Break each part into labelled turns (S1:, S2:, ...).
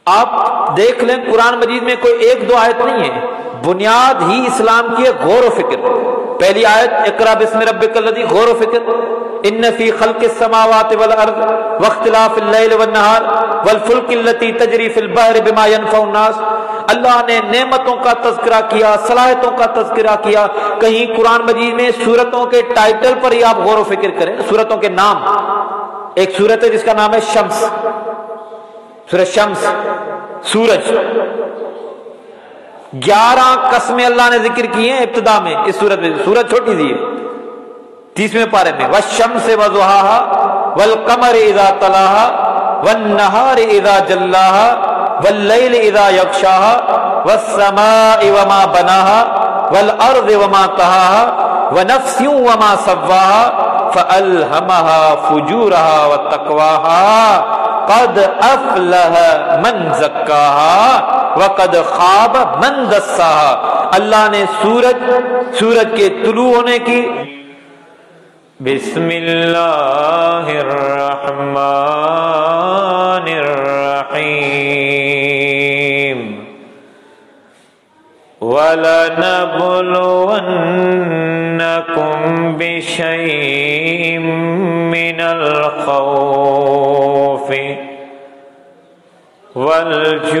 S1: آپ دیکھ لیں قرآن مجید میں کوئی ایک دو آیت نہیں ہے، بنیاد ہی اسلام کی ہے غور و فکر۔ پہلی آیت اقرا بسم ربک الذی، غور و فکر، ان فی خلق السماوات والارض واختلاف اللیل والنہار والفلک التی تجری فی البحر بما ینفع الناس۔ اللہ نے نعمتوں کا تذکرہ کیا، صلاحیتوں کا تذکرہ کیا۔ کہیں قرآن مجید میں سورتوں کے ٹائٹل پر ہی آپ غور و فکر کریں، سورتوں کے نام۔ ایک سورت ہے جس کا نام ہے شمس، سورۃ شمس، سورج۔ 11 قسمیں اللہ نے ذکر کی ہیں ابتدا میں اس سورت میں، سورت چھوٹی سی ہے 30ویں پارے میں، والشمس وضحاها والقمر اذا طلاها والنهار اذا جلاها واللیل اذا یغشاها والسماء وما بناها والارض وما طحاها ونفس وما سواها فألهمها فجورها وتقواها قد افلح من زکاها وقد خاب من دساها۔ اللہ نے سورج کے طلوع ہونے کی، بسم اللہ الرحمن الرحیم، وَلَنَبْلُوَنَّكُمْ بِشَيْءٍ مِّنَ الْخَوْفِ وَالْجُوعِ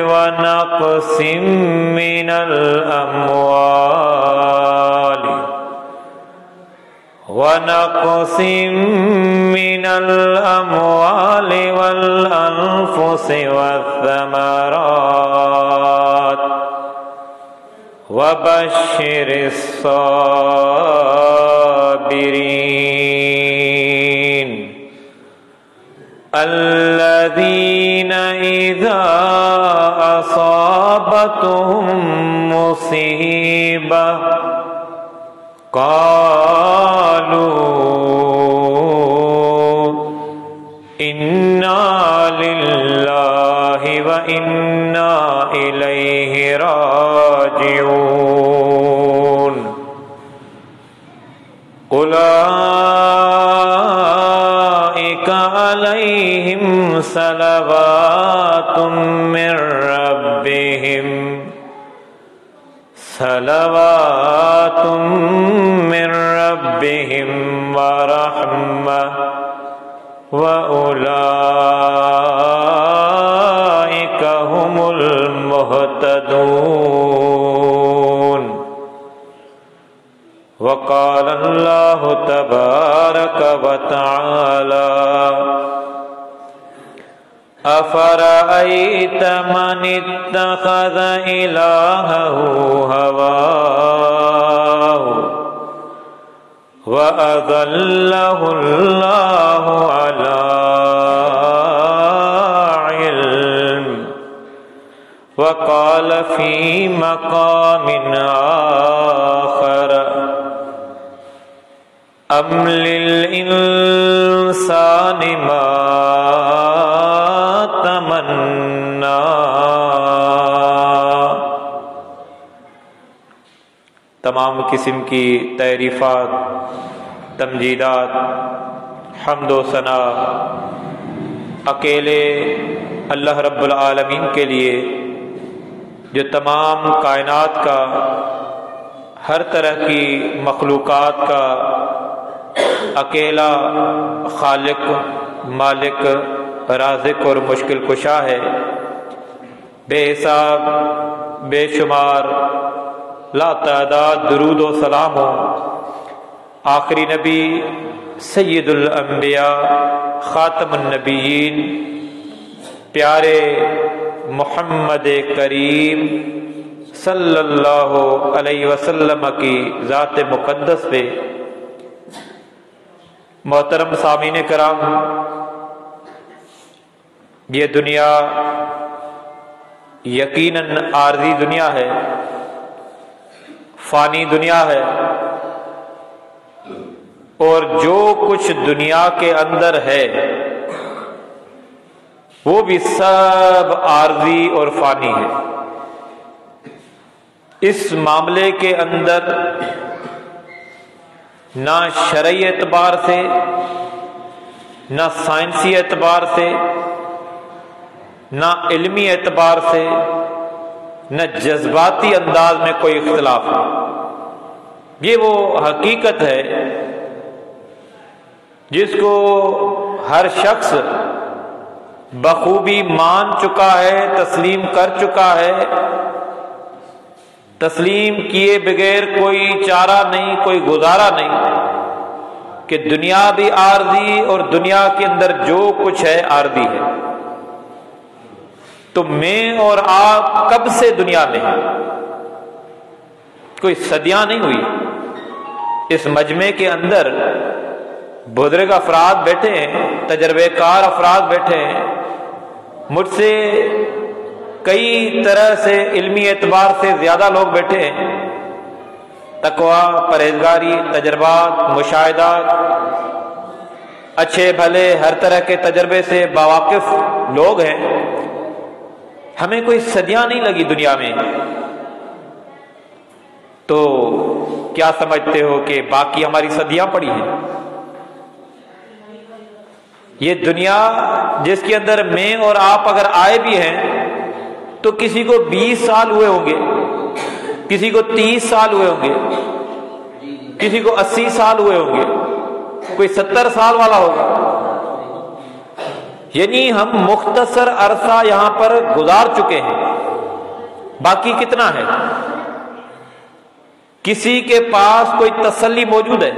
S1: وَنَقْصٍ مِّنَ الْأَمْوَالِ وَالْأَنفُسِ وَالثَّمَرَاتِ وَبَشِّرِ الصَّابِرِينَ الَّذِينَ إِذَا أَصَابَتْهُم مُّصِيبَةٌ قَالُوا إِنَّا لِلَّهِ وَإِنَّا إِلَيْهِ راجعون۔ أولئك عليهم صلوات من ربهم ورحمة وأولئك هم المهتدون۔ وقال الله تبارك وتعالى أفرأيت من اتخذ إلهه هواه وأضله الله على علم وقال في مقام آخر أم للإنسان ما تمنا۔ تمام قسم کی تعریفات، تمجیدات، حمد و ثنا اکیلے اللہ رب العالمین کے لیے، جو تمام کائنات کا، ہر طرح کی مخلوقات کا اکیلا خالق، مالک، رازق اور مشکل کشا ہے۔ بے حساب، بے شمار، لا تعداد درود و سلام ہو آخری نبی، سید الانبیاء، خاتم النبیین، پیارے محمد کریم صلی اللہ علیہ وسلم کی ذات مقدس پہ۔ محترم سامعین کرام، یہ دنیا یقیناً عارضی دنیا ہے، فانی دنیا ہے، اور جو کچھ دنیا کے اندر ہے وہ بھی سب عارضی اور فانی ہے۔ اس معاملے کے اندر نہ شرعی اعتبار سے، نہ سائنسی اعتبار سے، نہ علمی اعتبار سے نہ جذباتی انداز میں کوئی اختلاف ہے۔ یہ وہ حقیقت ہے جس کو ہر شخص بخوبی مان چکا ہے، تسلیم کر چکا ہے۔ تسلیم کیے بغیر کوئی چارہ نہیں، کوئی گزارا نہیں کہ دنیا بھی عارضی اور دنیا کے اندر جو کچھ ہے عارضی ہے۔ تو میں اور آپ کب سے دنیا میں ہیں؟ کوئی صدیاں نہیں ہوئی۔ اس مجمع کے اندر بزرگ افراد بیٹھے ہیں، تجربے کار افراد بیٹھے ہیں، مجھ سے کئی طرح سے علمی اعتبار سے زیادہ لوگ بیٹھے ہیں، تقویٰ، پرہیزگاری، تجربات، مشاہدات، اچھے بھلے ہر طرح کے تجربے سے باواقف لوگ ہیں۔ ہمیں کوئی صدیاں نہیں لگی دنیا میں، تو کیا سمجھتے ہو کہ باقی ہماری صدیاں پڑی ہیں؟ یہ دنیا جس کے اندر میں اور آپ اگر آئے بھی ہیں تو کسی کو 20 سال ہوئے ہوں گے، کسی کو 30 سال ہوئے ہوں گے، کسی کو 80 سال ہوئے ہوں گے، کوئی 70 سال والا ہوگا۔ یعنی ہم مختصر عرصہ یہاں پر گزار چکے ہیں، باقی کتنا ہے؟ کسی کے پاس کوئی تسلی موجود ہے؟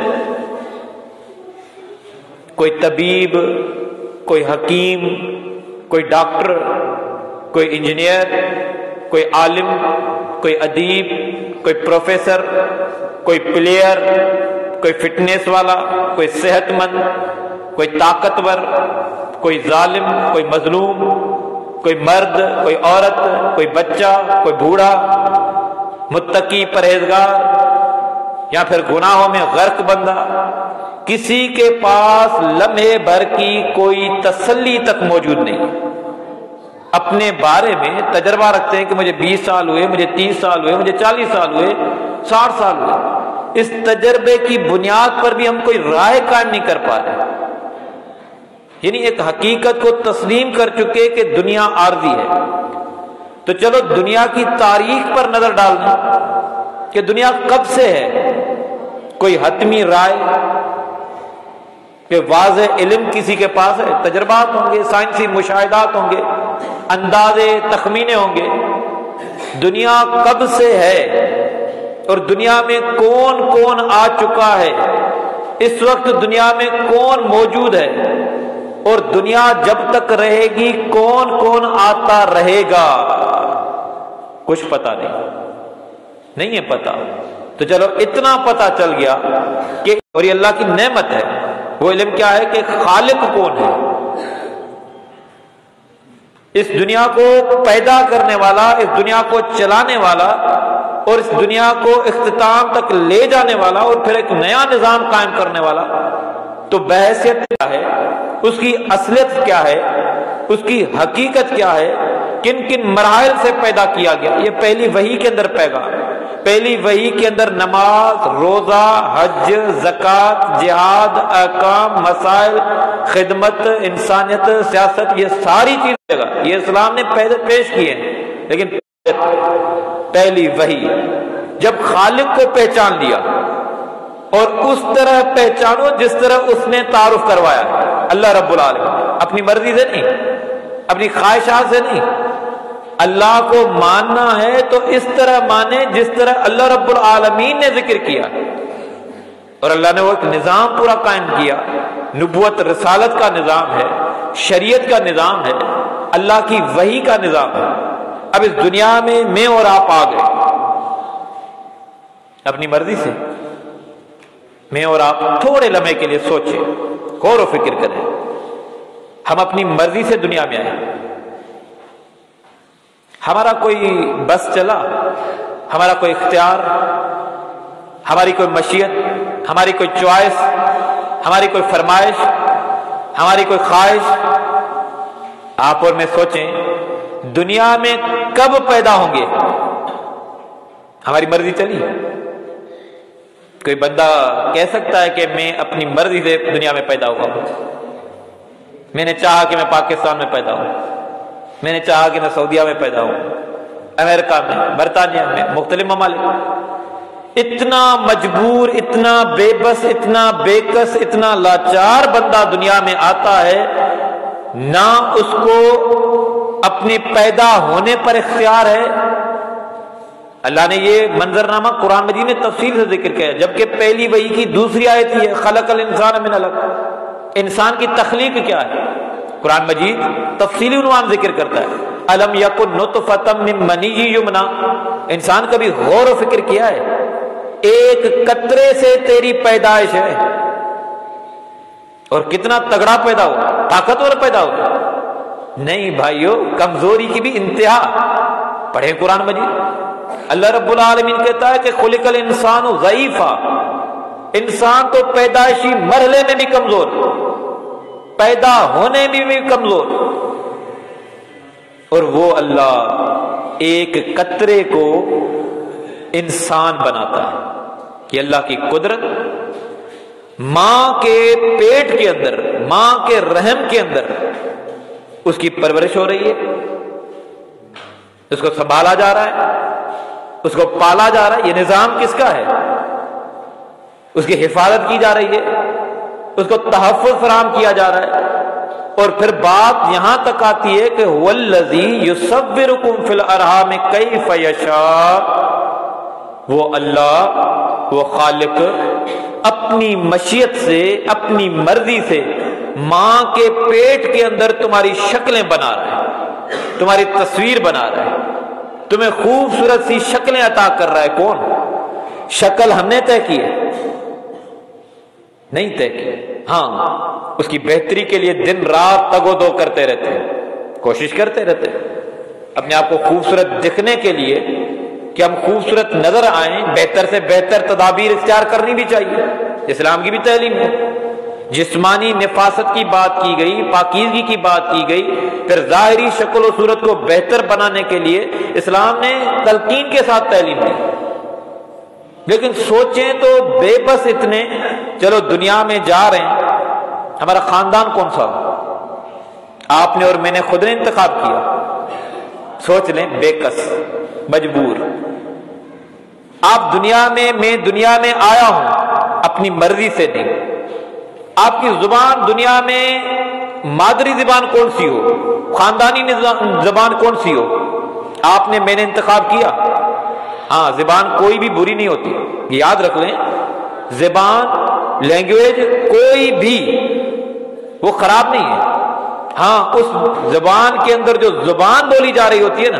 S1: کوئی طبیب، کوئی حکیم، کوئی ڈاکٹر، کوئی انجینئر، کوئی عالم، کوئی ادیب، کوئی پروفیسر، کوئی پلیئر، کوئی فٹنس والا، کوئی صحت مند، کوئی طاقتور، کوئی ظالم، کوئی مظلوم، کوئی مرد، کوئی عورت، کوئی بچہ، کوئی بوڑھا، متقی، پرہیزگار، یا پھر گناہوں میں غرق بندہ، کسی کے پاس لمحے بھر کی کوئی تسلی تک موجود نہیں۔ اپنے بارے میں تجربہ رکھتے ہیں کہ مجھے 20 سال ہوئے، مجھے 30 سال ہوئے، مجھے 40 سال ہوئے، 60 سال ہوئے۔ اس تجربے کی بنیاد پر بھی ہم کوئی رائے قائم نہیں کر پا رہے، یعنی ایک حقیقت کو تسلیم کر چکے کہ دنیا عارضی ہے۔ تو چلو دنیا کی تاریخ پر نظر ڈال دیں کہ دنیا کب سے ہے، کوئی حتمی رائے کہ واضح علم کسی کے پاس ہے؟ تجربات ہوں گے، سائنسی مشاہدات ہوں گے، اندازے، تخمینے ہوں گے۔ دنیا کب سے ہے اور دنیا میں کون کون آ چکا ہے، اس وقت دنیا میں کون موجود ہے، اور دنیا جب تک رہے گی کون کون آتا رہے گا، کچھ پتہ نہیں ہے پتہ۔ تو چلو اتنا پتہ چل گیا کہ، اور یہ اللہ کی نعمت ہے، وہ علم کیا ہے کہ خالق کون ہے، اس دنیا کو پیدا کرنے والا، اس دنیا کو چلانے والا، اور اس دنیا کو اختتام تک لے جانے والا، اور پھر ایک نیا نظام قائم کرنے والا۔ تو بحیثیت کیا ہے، اس کی اصلیت کیا ہے، اس کی حقیقت کیا ہے، کن کن مراحل سے پیدا کیا گیا، یہ پہلی وحی کے اندر پیغام۔ پہلی وحی کے اندر نماز، روزہ، حج، زکوٰۃ، جہاد، احکام، مسائل، خدمت، انسانیت، سیاست، یہ ساری چیزیں یہ اسلام نے پیش کی ہیں۔ لیکن پہلی وحی جب خالق کو پہچان لیا، اور اس طرح پہچانو جس طرح اس نے تعارف کروایا ہے، اللہ رب العالمین، اپنی مرضی سے نہیں، اپنی خواہشات سے نہیں۔ اللہ کو ماننا ہے تو اس طرح مانے جس طرح اللہ رب العالمین نے ذکر کیا، اور اللہ نے وہ ایک نظام پورا قائم کیا۔ نبوت رسالت کا نظام ہے، شریعت کا نظام ہے، اللہ کی وحی کا نظام ہے۔ اب اس دنیا میں اور آپ آ گئے اپنی مرضی سے۔ میں اور آپ تھوڑے لمحے کے لیے سوچیں، غور و فکر کریں، ہم اپنی مرضی سے دنیا میں آئے، ہمارا کوئی بس چلا، ہمارا کوئی اختیار، ہماری کوئی مشیت، ہماری کوئی چوائس، ہماری کوئی فرمائش، ہماری کوئی خواہش؟ آپ اور میں سوچیں، دنیا میں کب پیدا ہوں گے؟ ہماری مرضی چلی؟ کوئی بندہ کہہ سکتا ہے کہ میں اپنی مرضی سے دنیا میں پیدا ہوا ہوں، میں نے چاہا کہ میں پاکستان میں پیدا ہوں، میں نے چاہا کہ میں سعودیہ میں پیدا ہوں، امریکہ میں، برطانیہ میں، مختلف ممالک، اتنا مجبور، اتنا بے بس، اتنا بے کس، اتنا لاچار بندہ دنیا میں آتا ہے، نہ اس کو اپنے پیدا ہونے پر اختیار ہے۔ اللہ نے یہ منظرنامہ قرآن مجید میں تفصیل سے ذکر کیا ہے، جبکہ پہلی وحی کی دوسری آیت ہی ہے خلق الانسان من علق، انسان کی تخلیق کیا ہے؟ قرآن مجید تفصیلی عنوان ذکر کرتا ہے، الم یکن نطفۃ من منی یمنی، انسان کبھی غور و فکر کیا ہے؟ ایک قطرے سے تیری پیدائش ہے، اور کتنا تگڑا پیدا ہو، طاقتور پیدا ہو؟ نہیں بھائیو، کمزوری کی بھی انتہا۔ پڑھیں قرآن مجید، اللہ رب العالمین کہتا ہے کہ خلق الانسان ضعیفا، انسان تو پیدائشی مرحلے میں بھی کمزور، پیدا ہونے میں بھی کمزور، اور وہ اللہ ایک قطرے کو انسان بناتا ہے۔ یہ اللہ کی قدرت، ماں کے پیٹ کے اندر، ماں کے رحم کے اندر اس کی پرورش ہو رہی ہے، اس کو سنبھالا جا رہا ہے، اس کو پالا جا رہا ہے۔ یہ نظام کس کا ہے؟ اس کی حفاظت کی جا رہی ہے، اس کو تحفظ فراہم کیا جا رہا ہے، اور پھر بات یہاں تک آتی ہے کہ والذی یصورکم فی الارحام کیف یشاء، وہ اللہ، وہ خالق اپنی مشیت سے، اپنی مرضی سے ماں کے پیٹ کے اندر تمہاری شکلیں بنا رہا ہے، تمہاری تصویر بنا رہا ہے، تمہیں خوبصورت سی شکلیں عطا کر رہا ہے۔ کون؟ شکل ہم نے طے کی ہے؟ نہیں طے کی، ہاں اس کی بہتری کے لیے دن رات تگ و دو کرتے رہتے ہیں، کوشش کرتے رہتے ہیں اپنے آپ کو خوبصورت دکھنے کے لیے کہ ہم خوبصورت نظر آئیں۔ بہتر سے بہتر تدابیر اختیار کرنی بھی چاہیے، اسلام کی بھی تعلیم ہے۔ جسمانی نفاست کی بات کی گئی، پاکیزگی کی بات کی گئی، پھر ظاہری شکل و صورت کو بہتر بنانے کے لیے اسلام نے تلقین کے ساتھ تعلیم دی۔ لیکن سوچیں تو بے بس اتنے، چلو دنیا میں جا رہے ہیں، ہمارا خاندان کون سا ہو؟ آپ نے اور میں نے خود نے انتخاب کیا، سوچ لیں، بے کس، مجبور۔ آپ دنیا میں، میں دنیا میں آیا ہوں اپنی مرضی سے نہیں۔ آپ کی زبان دنیا میں مادری زبان کون سی ہو، خاندانی زبان کون سی ہو، آپ نے، میں نے انتخاب کیا۔ ہاں زبان کوئی بھی بری نہیں ہوتی، یاد رکھ لیں، زبان، لینگویج کوئی بھی وہ خراب نہیں ہے۔ ہاں اس زبان کے اندر جو زبان بولی جا رہی ہوتی ہے نا،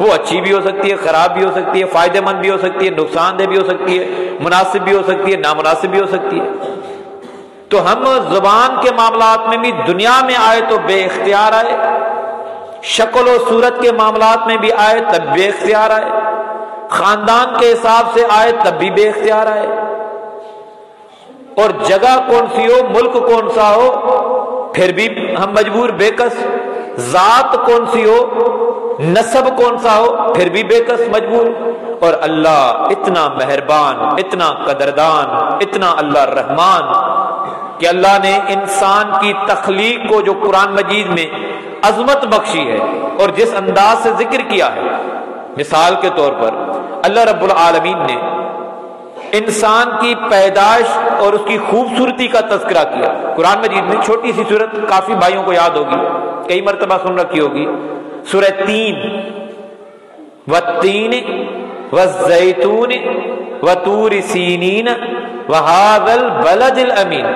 S1: وہ اچھی بھی ہو سکتی ہے، خراب بھی ہو سکتی ہے، فائدہ مند بھی ہو سکتی ہے، نقصان دہ بھی ہو سکتی ہے، مناسب بھی ہو سکتی ہے، نامناسب بھی ہو سکتی ہے۔ تو ہم زبان کے معاملات میں بھی دنیا میں آئے تو بے اختیار آئے، شکل و صورت کے معاملات میں بھی آئے تب بے اختیار آئے، خاندان کے حساب سے آئے تب بھی بے اختیار آئے، اور جگہ کون سی ہو، ملک کون سا ہو، پھر بھی ہم مجبور، بے کس، ذات کون سی ہو، نسب کون سا ہو، پھر بھی بے کس، مجبور۔ اور اللہ اتنا مہربان، اتنا قدردان، اتنا اللہ رحمان کہ اللہ نے انسان کی تخلیق کو جو قرآن مجید میں عظمت بخشی ہے اور جس انداز سے ذکر کیا ہے، مثال کے طور پر اللہ رب العالمین نے انسان کی پیدائش اور اس کی خوبصورتی کا تذکرہ کیا قرآن مجید میں۔ چھوٹی سی سورت، کافی بھائیوں کو یاد ہوگی، کئی مرتبہ سن رکھی ہوگی، سورہ تین، والتین والزیتون وطور سینین وہذا البلد الامین۔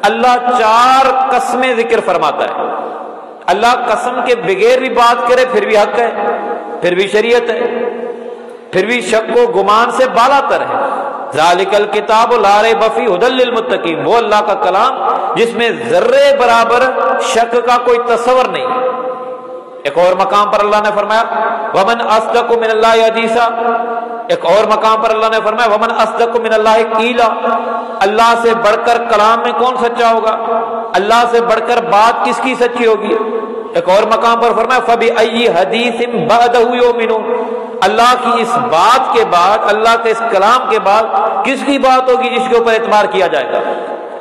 S1: اللہ 4 قسمیں ذکر فرماتا ہے۔ اللہ قسم کے بغیر بھی بات کرے پھر بھی حق ہے، پھر بھی شریعت ہے، پھر بھی شک و گمان سے بالا تر ہے۔ ذالک الکتاب لا ریب فیہ ھدی للمتقین، وہ اللہ کا کلام جس میں ذرے برابر شک کا کوئی تصور نہیں۔ ایک اور مقام پر اللہ نے فرمایا ومن اصدق من اللہ حدیثا، ایک اور مقام پر اللہ نے فرمایا ومن اصدق من اللہ قیلا، اللہ سے بڑھ کر کلام میں کون سچا ہوگا، اللہ سے بڑھ کر بات کس کی سچی ہوگی۔ ایک اور مقام پر فرمایا فبأی حدیث بعدہ یؤمنون، اللہ کی اس بات کے بعد، اللہ کے اس کلام کے بعد کس کی بات ہوگی جس کے اوپر اعتبار کیا جائے گا۔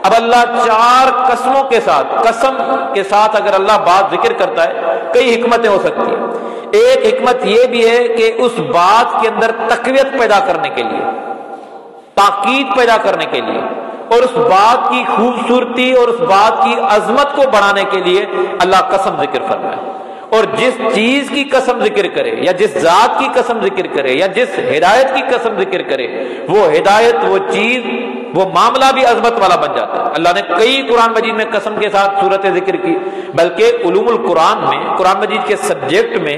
S1: اب اللہ 4 قسموں کے ساتھ، قسم کے ساتھ اگر اللہ بات ذکر کرتا ہے، کئی حکمتیں ہو سکتی ہیں۔ ایک حکمت یہ بھی ہے کہ اس بات کے اندر تقویت پیدا کرنے کے لیے، تاکید پیدا کرنے کے لیے، اور اس بات کی خوبصورتی اور اس بات کی عظمت کو بڑھانے کے لیے اللہ قسم ذکر فرمائے۔ اور جس چیز کی قسم ذکر کرے یا جس ذات کی قسم ذکر کرے یا جس ہدایت کی قسم ذکر کرے، وہ ہدایت، وہ چیز، وہ معاملہ بھی عظمت والا بن جاتا ہے۔ اللہ نے کئی قرآن مجید میں قسم کے ساتھ صورتیں ذکر کی، بلکہ علوم القرآن میں، قرآن مجید کے سبجیکٹ میں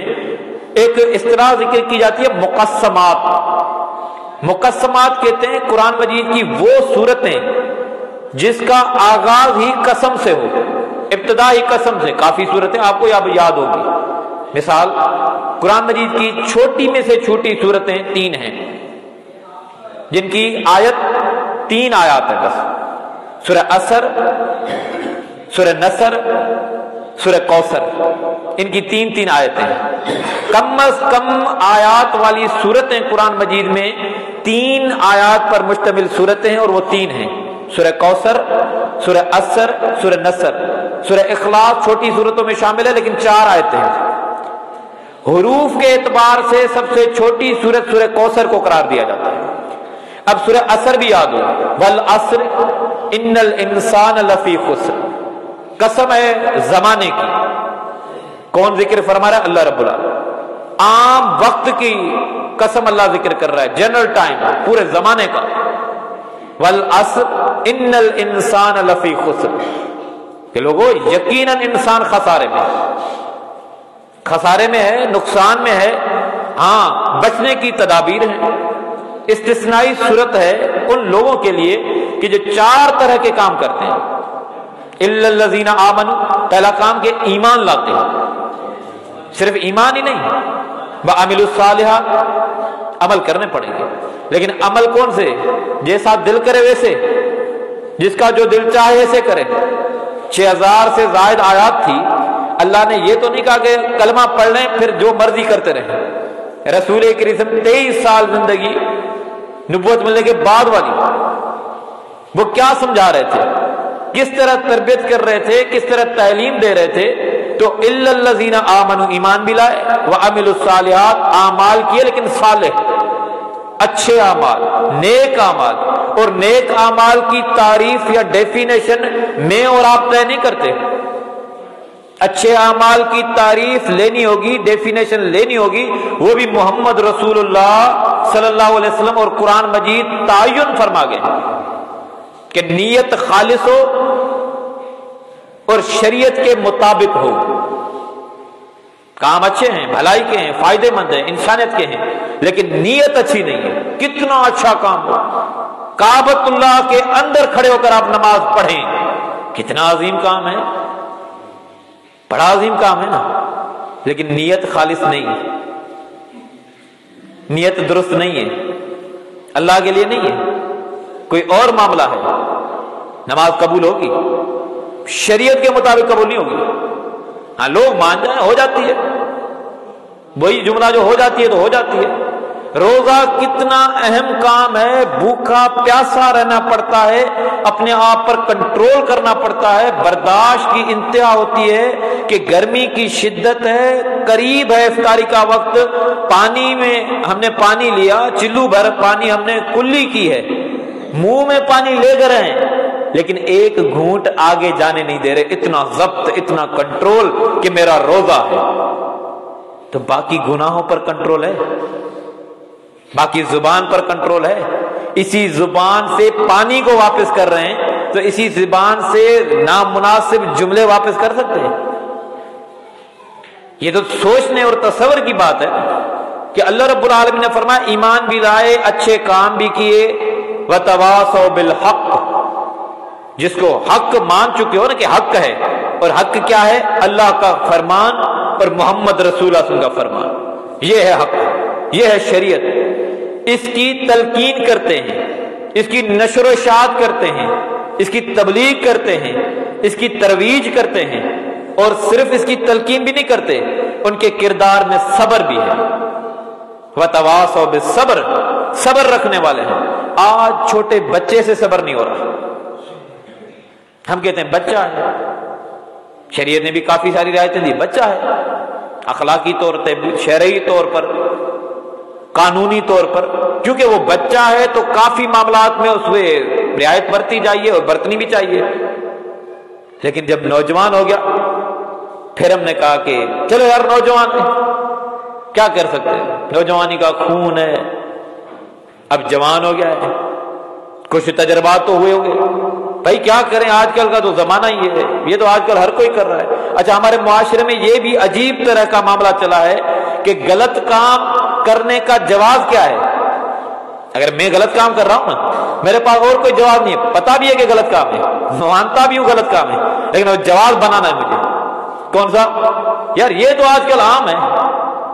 S1: ایک اصطلاح ذکر کی جاتی ہے مقسمات۔ مقسمات کہتے ہیں قرآن مجید کی وہ صورتیں جس کا آغاز ہی قسم سے ہو، ابتدا ہی قسم سے۔ کافی صورتیں آپ کو یاد ہوگی، مثال قرآن مجید کی چھوٹی میں سے چھوٹی صورتیں 3 ہیں جن کی آیت 3 آیات ہیں بس، سورہ عصر، سورہ نصر، سورہ کوثر، ان کی 3 آیتیں ہیں۔ کم از کم آیات والی صورتیں قرآن مجید میں 3 آیات پر مشتمل صورتیں ہیں، اور وہ 3 ہیں، سورہ کوثر، سورہ عصر، سورہ نصر۔ سورہ اخلاص چھوٹی صورتوں میں شامل ہے لیکن 4 آیتیں ہیں۔ حروف کے اعتبار سے سب سے چھوٹی صورت سورہ کوثر کو قرار دیا جاتا ہے۔ اب سورہ عصر بھی یاد ہو، والعصر ان الانسان لفی خسر، قسم ہے زمانے کی۔ کون ذکر فرما رہا ہے؟ اللہ رب العالمین۔ عام وقت کی قسم اللہ ذکر کر رہا ہے، جنرل ٹائم، پورے زمانے کا۔ والعصر ان الانسان لفی خسر، کہ لوگوں یقیناً انسان خسارے میں ہے، خسارے میں ہے، نقصان میں ہے۔ ہاں، بچنے کی تدابیر ہیں۔ استثنائی صورت ہے ان لوگوں کے لیے کہ جو 4 طرح کے کام کرتے ہیں۔ الا الذین آمنوا، پہلا کام کہ ایمان لاتے ہیں، صرف ایمان ہی نہیں، وعملوا الصالحات، عمل کرنے پڑیں گے، لیکن عمل کون سے؟ جیسا دل کرے ویسے، جس کا جو دل چاہے ایسے کرے۔ 6000 سے زائد آیات تھی، اللہ نے یہ تو نہیں کہا کہ کلمہ پڑھ لیں پھر جو مرضی کرتے رہیں۔ رسول کریم 23 سال زندگی نبوت ملنے کے بعد والی، وہ کیا سمجھا رہے تھے، کس طرح تربیت کر رہے تھے، کس طرح تعلیم دے رہے تھے؟ تو الا الذین آمنوا، ایمان بھی لائے، وعملوا الصالحات، اعمال کیے لیکن صالح، اچھے اعمال، نیک اعمال۔ اور نیک اعمال کی تعریف یا ڈیفینیشن میں اور آپ طے نہیں کرتے۔ اچھے اعمال کی تعریف لینی ہوگی، ڈیفینیشن لینی ہوگی، وہ بھی محمد رسول اللہ صلی اللہ علیہ وسلم اور قرآن مجید تعین فرما گئے کہ نیت خالص ہو اور شریعت کے مطابق ہو۔ کام اچھے ہیں، بھلائی کے ہیں، فائدے مند ہیں، انسانیت کے ہیں، لیکن نیت اچھی نہیں ہے۔ کتنا اچھا کام ہو، کعبۃ اللہ کے اندر کھڑے ہو کر آپ نماز پڑھیں، کتنا عظیم کام ہے، بڑا عظیم کام ہے نا، لیکن نیت خالص نہیں ہے، نیت درست نہیں ہے، اللہ کے لیے نہیں ہے، کوئی اور معاملہ ہے، نماز قبول ہوگی، شریعت کے مطابق قبول نہیں ہوگی۔ ہاں لوگ مان جائیں، ہو جاتی ہے، وہی جملہ جو ہو جاتی ہے تو ہو جاتی ہے۔ روزہ کتنا اہم کام ہے، بھوکا پیاسا رہنا پڑتا ہے، اپنے آپ پر کنٹرول کرنا پڑتا ہے، برداشت کی انتہا ہوتی ہے کہ گرمی کی شدت ہے، قریب ہے افطاری کا وقت، پانی میں ہم نے پانی لیا، چلو بھر پانی ہم نے کلی کی ہے، منہ میں پانی لے کر ہیں لیکن ایک گھونٹ آگے جانے نہیں دے رہے، اتنا ضبط، اتنا کنٹرول کہ میرا روزہ ہے۔ تو باقی گناہوں پر کنٹرول ہے، باقی زبان پر کنٹرول ہے، اسی زبان سے پانی کو واپس کر رہے ہیں تو اسی زبان سے نامناسب جملے واپس کر سکتے ہیں؟ یہ تو سوچنے اور تصور کی بات ہے کہ اللہ رب العالمین نے فرمایا ایمان بھی لائے، اچھے کام بھی کیے، وتواصوا بالحق، جس کو حق مان چکے ہو نا کہ حق ہے، اور حق کیا ہے؟ اللہ کا فرمان اور محمد رسول اللہ صلی اللہ علیہ وسلم کا فرمان، یہ ہے حق، یہ ہے شریعت۔ اس کی تلقین کرتے ہیں، اس کی نشر و اشاعت کرتے ہیں، اس کی تبلیغ کرتے ہیں، اس کی ترویج کرتے ہیں، اور صرف اس کی تلقین بھی نہیں کرتے، ان کے کردار میں صبر بھی ہے۔ وتواصوا بالصبر، صبر رکھنے والے ہیں۔ آج چھوٹے بچے سے صبر نہیں ہو رہا، ہم کہتے ہیں بچہ ہے، شریعت نے بھی کافی ساری رعایتیں دی، بچہ ہے، اخلاقی طور پر، شرعی طور پر، قانونی طور پر، کیونکہ وہ بچہ ہے تو کافی معاملات میں اس میں رعایت برتی جائیے اور برتنی بھی چاہیے۔ لیکن جب نوجوان ہو گیا پھر ہم نے کہا کہ چلو یار نوجوان ہے، کیا کر سکتے ہیں، نوجوانی کا خون ہے، اب جوان ہو گیا ہے، کچھ تجربات تو ہوئے ہوں گے، بھائی کیا کریں، آج کل کا تو زمانہ ہی ہے، یہ تو آج کل ہر کوئی کر رہا ہے۔ اچھا، ہمارے معاشرے میں یہ بھی عجیب طرح کا معاملہ چلا ہے کہ غلط کام کرنے کا جواز کیا ہے؟ اگر میں غلط کام کر رہا ہوں نا، میرے پاس اور کوئی جواز نہیں ہے، پتا بھی ہے کہ غلط کام ہے، مانتا بھی ہوں غلط کام ہے، لیکن وہ جواز بنانا ہے مجھے، کون سا؟ یار یہ تو آج کل عام ہے،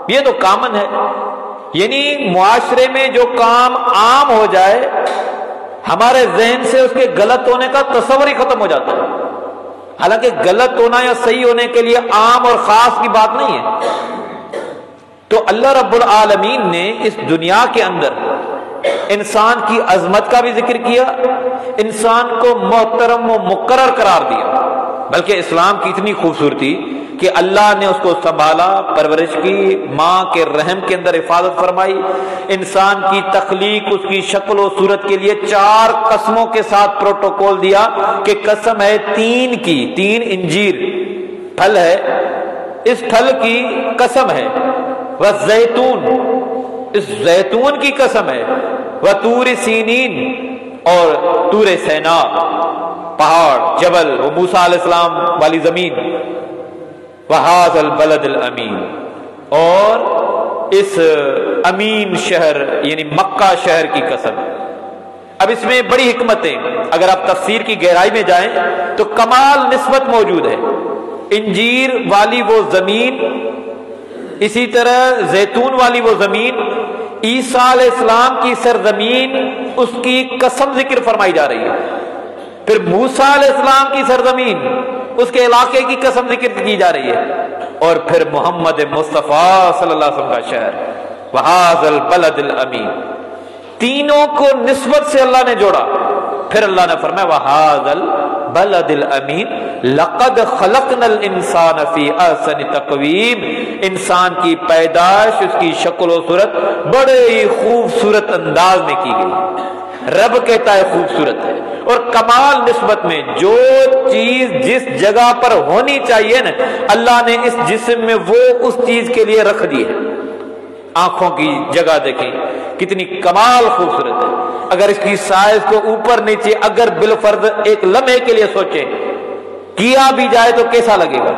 S1: یہ تو کامن ہے، یعنی معاشرے میں جو کام عام ہو جائے ہمارے ذہن سے اس کے غلط ہونے کا تصور ہی ختم ہو جاتا ہے۔ حالانکہ غلط ہونا یا صحیح ہونے کے لیے عام اور خاص کی بات نہیں ہے۔ تو اللہ رب العالمین نے اس دنیا کے اندر انسان کی عظمت کا بھی ذکر کیا، انسان کو محترم و مقرر قرار دیا، بلکہ اسلام کی اتنی خوبصورتی کہ اللہ نے اس کو سنبھالا، پرورش کی، ماں کے رحم کے اندر حفاظت فرمائی، انسان کی تخلیق، اس کی شکل و صورت کے لیے 4 قسموں کے ساتھ پروٹوکول دیا کہ قسم ہے 3 کی، 3 انجیر پھل ہے، اس پھل کی قسم ہے، والزیتون، اس زیتون کی قسم ہے، وطور سینین، اور طور سینا، پہاڑ، جبل، وہ موسیٰ علیہ السلام والی زمین، وَهَذَا الْبَلَدِ الْأَمِينَ، اور اس امین شہر یعنی مکہ شہر کی قسم۔ اب اس میں بڑی حکمتیں، اگر آپ تفسیر کی گہرائی میں جائیں تو کمال نسبت موجود ہے۔ انجیر والی وہ زمین، اسی طرح زیتون والی وہ زمین، عیسیٰ علیہ السلام کی سرزمین، اس کی قسم ذکر فرمائی جا رہی ہے۔ پھر موسیٰ علیہ السلام کی سرزمین، اس کے علاقے کی قسم ذکر کی جا رہی ہے، اور پھر محمد مصطفیٰ صلی اللہ علیہ وسلم کا شہر، وَهَذَا الْبَلَدِ الْأَمِينَ، تینوں کو نسبت سے اللہ نے جوڑا۔ پھر اللہ نے فرمایا وَهَذَا الْبَلَدِ الْأَمِينَ لَقَدْ خَلَقْنَا الْإِنسَانَ فِي أَحْسَنِ تَقْوِيمٍ، انسان کی پیدائش، اس کی شکل و صورت بڑے ہی خوبصورت انداز میں کی گئی۔ رب کہتا ہے خوبصورت ہے، اور کمال نسبت میں جو چیز جس جگہ پر ہونی چاہیے نا، اللہ نے اس جسم میں وہ اس چیز کے لیے رکھ دی ہے۔ آنکھوں کی جگہ دیکھیں کتنی کمال خوبصورت ہے، اگر اس کی سائز کو اوپر نیچے اگر بالفرض ایک لمحے کے لیے سوچیں کیا بھی جائے تو کیسا لگے گا؟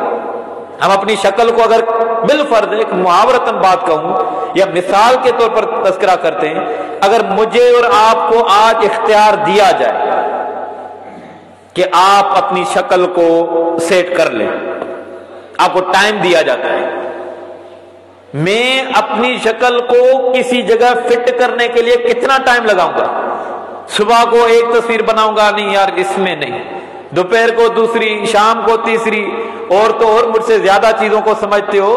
S1: ہم اپنی شکل کو اگر بالفرض ایک محاورتاً بات کہوں یا مثال کے طور پر تذکرہ کرتے ہیں، اگر مجھے اور آپ کو آج اختیار دیا جائے کہ آپ اپنی شکل کو سیٹ کر لیں، آپ کو ٹائم دیا جاتا ہے، میں اپنی شکل کو کسی جگہ فٹ کرنے کے لیے کتنا ٹائم لگاؤں گا؟ صبح کو ایک تصویر بناؤں گا، نہیں یار اس میں نہیں، دوپہر کو دوسری، شام کو تیسری، اور تو اور مجھ سے زیادہ چیزوں کو سمجھتے ہو،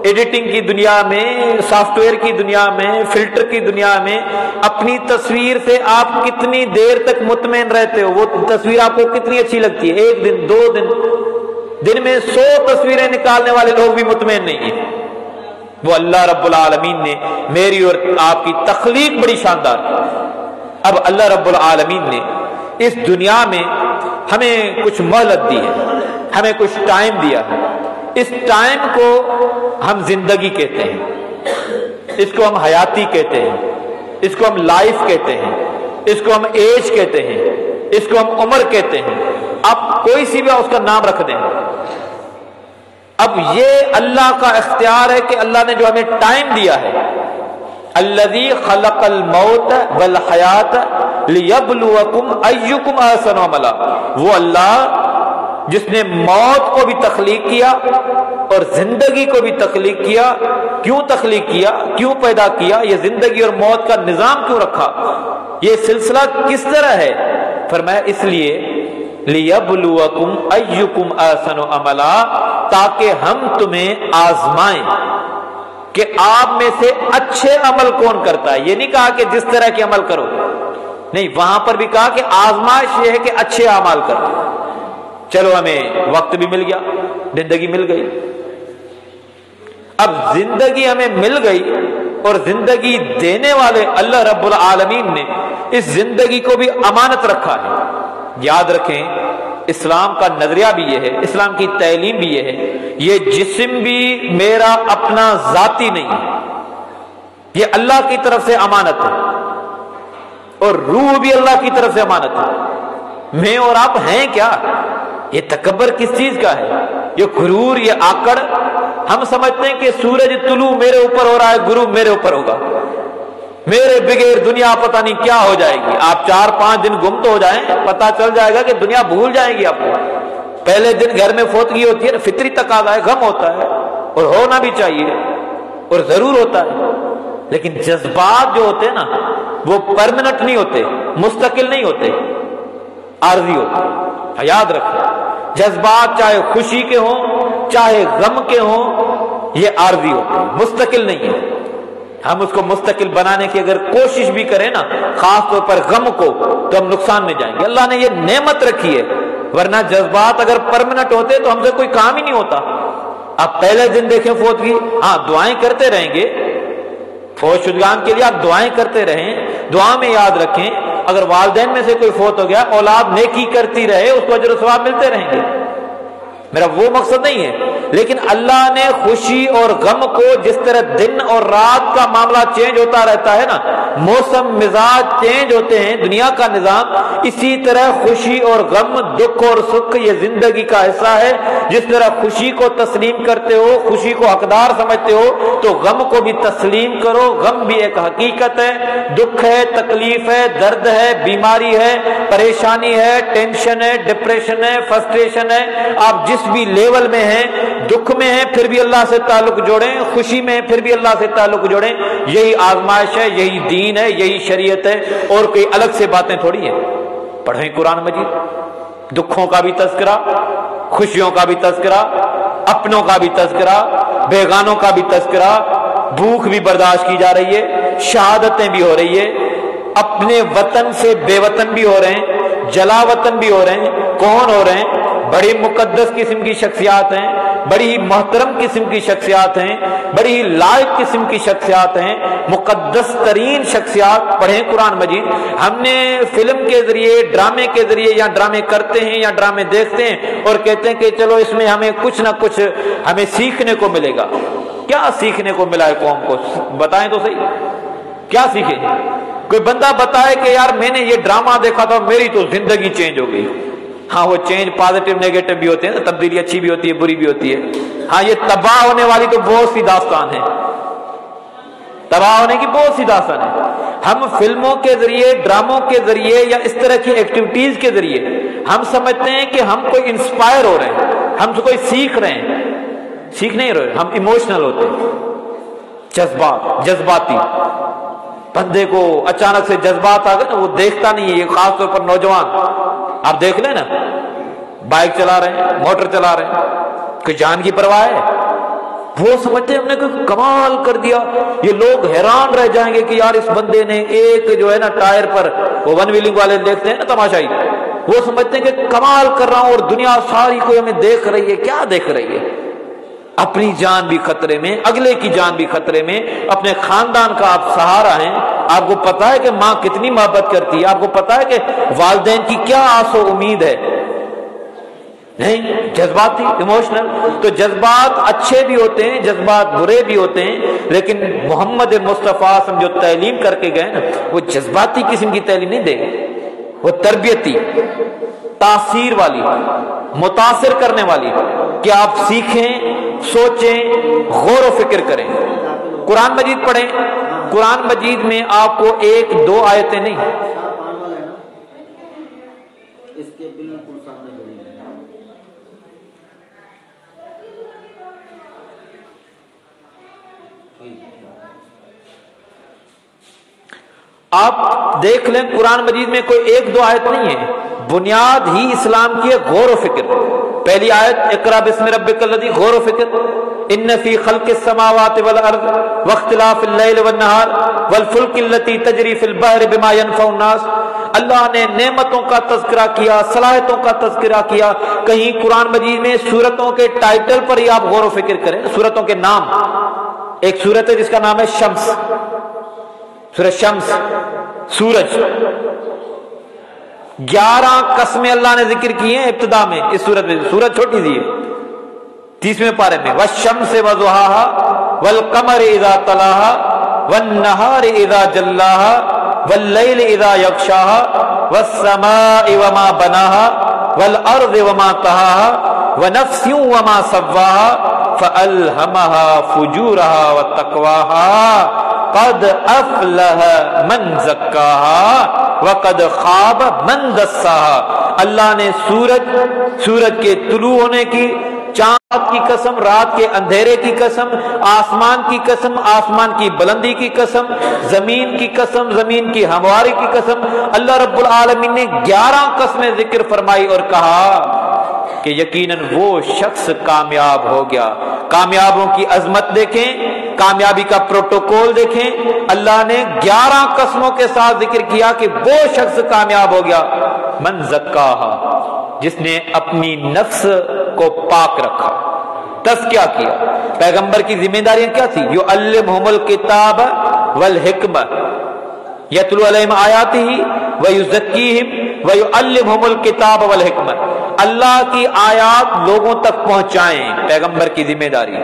S1: ایڈیٹنگ کی دنیا میں، سافٹ ویئر کی دنیا میں، فلٹر کی دنیا میں، اپنی تصویر سے آپ کتنی دیر تک مطمئن رہتے ہو؟ وہ تصویر آپ کو کتنی اچھی لگتی ہے؟ 1 دن، 2 دن، دن میں 100 تصویریں نکالنے والے لوگ بھی مطمئن نہیں ہیں۔ وہ اللہ رب العالمین نے میری اور آپ کی تخلیق بڑی شاندار کی۔ اب اللہ رب العالمین نے اس دنیا میں ہمیں کچھ مہلت دی ہے، ہمیں کچھ ٹائم دیا ہے، اس ٹائم کو ہم زندگی کہتے ہیں، اس کو ہم حیاتی کہتے ہیں، اس کو ہم لائف کہتے ہیں، اس کو ہم ایج کہتے ہیں، اس کو ہم عمر کہتے ہیں، آپ کوئی سی بھی اس کا نام رکھ دیں۔ اب یہ اللہ کا اختیار ہے کہ اللہ نے جو ہمیں ٹائم دیا ہے، الذی خلق الموت والحیات لیبلوکم ایکم احسن عملا، وہ اللہ جس نے موت کو بھی تخلیق کیا اور زندگی کو بھی تخلیق کیا۔ کیوں تخلیق کیا؟ کیوں پیدا کیا؟ یہ زندگی اور موت کا نظام کیوں رکھا؟ یہ سلسلہ کس طرح ہے؟ فرمایا اس لیے لیبلوکم ایکم احسن عملا، تاکہ ہم تمہیں آزمائیں کہ آپ میں سے اچھے عمل کون کرتا ہے۔ یہ نہیں کہا کہ جس طرح کے عمل کرو، نہیں، وہاں پر بھی کہا کہ آزمائش یہ ہے کہ اچھے اعمال کرو۔ چلو ہمیں وقت بھی مل گیا، زندگی مل گئی۔ اب زندگی ہمیں مل گئی اور زندگی دینے والے اللہ رب العالمین نے اس زندگی کو بھی امانت رکھا ہے۔ یاد رکھیں اسلام کا نظریہ بھی یہ ہے، اسلام کی تعلیم بھی یہ ہے، یہ جسم بھی میرا اپنا ذاتی نہیں ہے، یہ اللہ کی طرف سے امانت ہے، اور روح بھی اللہ کی طرف سے امانت ہے۔ میں اور آپ ہیں کیا؟ یہ تکبر کس چیز کا ہے؟ یہ غرور، یہ آکڑ۔ ہم سمجھتے ہیں کہ سورج طلوع میرے اوپر ہو رہا ہے، غروب میرے اوپر ہوگا، میرے بغیر دنیا پتہ نہیں کیا ہو جائے گی۔ آپ 4-5 دن گم تو ہو جائیں، پتہ چل جائے گا کہ دنیا بھول جائے گی آپ کو۔ پہلے دن گھر میں فوتگی ہوتی ہے، فطری تقاضا ہے، غم ہوتا ہے، اور ہونا بھی چاہیے اور ضرور ہوتا ہے، لیکن جذبات جو ہوتے ہیں نا وہ پرمنٹ نہیں ہوتے، مستقل نہیں ہوتے، عارضی ہوتے۔ یاد رکھیں جذبات چاہے خوشی کے ہوں چاہے غم کے ہوں، یہ عارضی ہوتے ہیں، مستقل نہیں ہے۔ ہم اس کو مستقل بنانے کی اگر کوشش بھی کریں نا، خاص طور پر غم کو، تو ہم نقصان میں جائیں گے۔ اللہ نے یہ نعمت رکھی ہے، ورنہ جذبات اگر پرمنٹ ہوتے تو ہم سے کوئی کام ہی نہیں ہوتا۔ اب پہلے دن دیکھیں فوتگی، ہاں دعائیں کرتے رہیں گے، فوت شدگان کے لیے آپ دعائیں کرتے رہیں، دعا میں یاد رکھیں اگر والدین میں سے کوئی فوت ہو گیا، اولاد نیکی کرتی رہے، اس کو اجر و ثواب ملتے رہیں گے، میرا وہ مقصد نہیں ہے۔ لیکن اللہ نے خوشی اور غم کو، جس طرح دن اور رات کا معاملہ چینج ہوتا رہتا ہے نا، موسم مزاج چینج ہوتے ہیں، دنیا کا نظام، اسی طرح خوشی اور غم، دکھ اور سکھ یہ زندگی کا حصہ ہے۔ جس طرح خوشی کو تسلیم کرتے ہو، خوشی کو حقدار سمجھتے ہو، تو غم کو بھی تسلیم کرو۔ غم بھی ایک حقیقت ہے، دکھ ہے، تکلیف ہے، درد ہے، بیماری ہے، پریشانی ہے، ٹینشن ہے، ڈپریشن ہے، فرسٹریشن ہے۔ آپ جس بھی لیول میں ہیں، دکھ میں ہیں پھر بھی اللہ سے تعلق جوڑیں، خوشی میں ہیں پھر بھی اللہ سے تعلق جوڑیں۔ یہی آزمائش ہے، یہی دین ہے، یہی شریعت ہے، اور کوئی الگ سے باتیں تھوڑی ہیں۔ پڑھیں قرآن مجید، دکھوں کا بھی تذکرہ، خوشیوں کا بھی تذکرہ، اپنوں کا بھی تذکرہ، بیگانوں کا بھی تذکرہ، بھوک بھی برداشت کی جا رہی ہے، شہادتیں بھی ہو رہی ہے، اپنے وطن سے بے وطن بھی ہو رہے ہیں، جلا وطن بھی ہو رہے ہیں۔ کون ہو رہے ہیں؟ بڑی مقدس قسم کی شخصیات ہیں، بڑی ہی محترم قسم کی شخصیات ہیں، بڑی ہی لائق قسم کی شخصیات ہیں، مقدس ترین شخصیات۔ پڑھیں قرآن مجید۔ ہم نے فلم کے ذریعے، ڈرامے کے ذریعے، یا ڈرامے کرتے ہیں یا ڈرامے دیکھتے ہیں اور کہتے ہیں کہ چلو اس میں ہمیں کچھ نہ کچھ ہمیں سیکھنے کو ملے گا۔ کیا سیکھنے کو ملا ہے قوم کو؟ بتائیں تو صحیح، کیا سیکھیں؟ کوئی بندہ بتائے کہ یار میں نے یہ ڈرامہ دیکھا تھا، میری تو زندگی چینج ہو گئی۔ ہاں وہ چینج پازیٹیو نیگیٹو بھی ہوتے ہیں، تبدیلی اچھی بھی ہوتی ہے، بری بھی ہوتی ہے۔ ہاں یہ تباہ ہونے والی تو بہت سی داستان ہے، تباہ ہونے کی بہت سی داستان ہے۔ ہم فلموں کے ذریعے، ڈراموں کے ذریعے، یا اس طرح کی ایکٹیویٹیز کے ذریعے ہم سمجھتے ہیں کہ ہم کوئی انسپائر ہو رہے ہیں، ہم سے کوئی سیکھ رہے ہیں۔ سیکھ نہیں رہے، ہم ایموشنل ہوتے ہیں، جذباتی۔ بندے کو اچانک سے جذبات آ گئے نا، وہ دیکھتا نہیں ہے۔ یہ خاص طور پر نوجوان آپ دیکھ لیں نا، بائک چلا رہے ہیں، موٹر چلا رہے ہیں، کوئی جان کی پرواہ ہے؟ وہ سمجھتے ہیں ہم نے کوئی کمال کر دیا۔ یہ لوگ حیران رہ جائیں گے کہ یار اس بندے نے ایک جو ہے نا ٹائر پر، وہ ون ویلنگ والے دیکھتے ہیں نا تماشائی، وہ سمجھتے ہیں کہ کمال کر رہا ہوں اور دنیا ساری کوئی ہمیں دیکھ رہی ہے۔ کیا دیکھ رہی ہے؟ اپنی جان بھی خطرے میں، اگلے کی جان بھی خطرے میں، اپنے خاندان کا آپ سہارا ہیں۔ آپ کو پتا ہے کہ ماں کتنی محبت کرتی ہے، آپ کو پتا ہے کہ والدین کی کیا آس و امید ہے۔ نہیں، جذباتی، ایموشنل۔ تو جذبات اچھے بھی ہوتے ہیں، جذبات برے بھی ہوتے ہیں، لیکن محمد مصطفیٰ جو تعلیم کر کے گئے نا، وہ جذباتی قسم کی تعلیم نہیں دے گئے، وہ تربیتی، تاثیر والی، متاثر کرنے والی، کہ آپ سیکھیں، سوچیں، غور و فکر کریں۔ قرآن مجید پڑھیں، قرآن مجید میں آپ کو 1-2 آیتیں نہیں،
S2: اس کے بالکل سامنے بڑی ہے۔
S1: آپ دیکھ لیں قرآن مجید میں کوئی 1-2 آیت نہیں ہے، بنیاد ہی اسلام کی ہے غور و فکر۔ پہلی آیت اقرا بسم ربک الذی، غور و فکر۔ ان فی خلق السماوات والارض واختلاف اللیل والنہار والفلک التی تجری فی البحر بما ینفع الناس اللہ نے نعمتوں کا تذکرہ کیا، صلاحیتوں کا تذکرہ کیا. کہیں قرآن مجید میں سورتوں کے ٹائٹل پر ہی آپ غور و فکر کریں، سورتوں کے نام. ایک سورت ہے جس کا نام ہے شمس، سورۃ شمس، سورج. 11 قسمیں اللہ نے ذکر کی ہیں ابتدا میں اس سورت میں. سورت چھوٹی سی ہے، 30ویں پارے میں. والشمس وضحاها والقمر اذا تلاها والنهار اذا جلاها والليل اذا يغشاها والسماء وما بناها والارض وما طحاها ونفس وما سواها فألهمها فجورها وتقواها قد افلح من زکاها وقد خاب من دساها. اللہ نے سورج کے طلوع ہونے کی، چاند کی قسم، رات کے اندھیرے کی قسم، آسمان کی قسم، آسمان کی بلندی کی قسم، زمین کی قسم، زمین کی ہمواری کی قسم. اللہ رب العالمین نے 11 قسمیں ذکر فرمائی اور کہا کہ یقیناً وہ شخص کامیاب ہو گیا. کامیابوں کی عظمت دیکھیں، کامیابی کا پروٹوکول دیکھیں. اللہ نے 11 قسموں کے ساتھ ذکر کیا کہ وہ شخص کامیاب ہو گیا من زکاہا، جس نے اپنی نفس کو پاک رکھا، تزکیہ کیا. پیغمبر کی ذمہ داریاں کیا تھی؟ یعلمہم الکتاب والحکمہ یتلو علیہم آیاتہ ویزکیہم ویعلمہم الکتاب والحکمہ. اللہ کی آیات لوگوں تک پہنچائیں، پیغمبر کی ذمہ داری.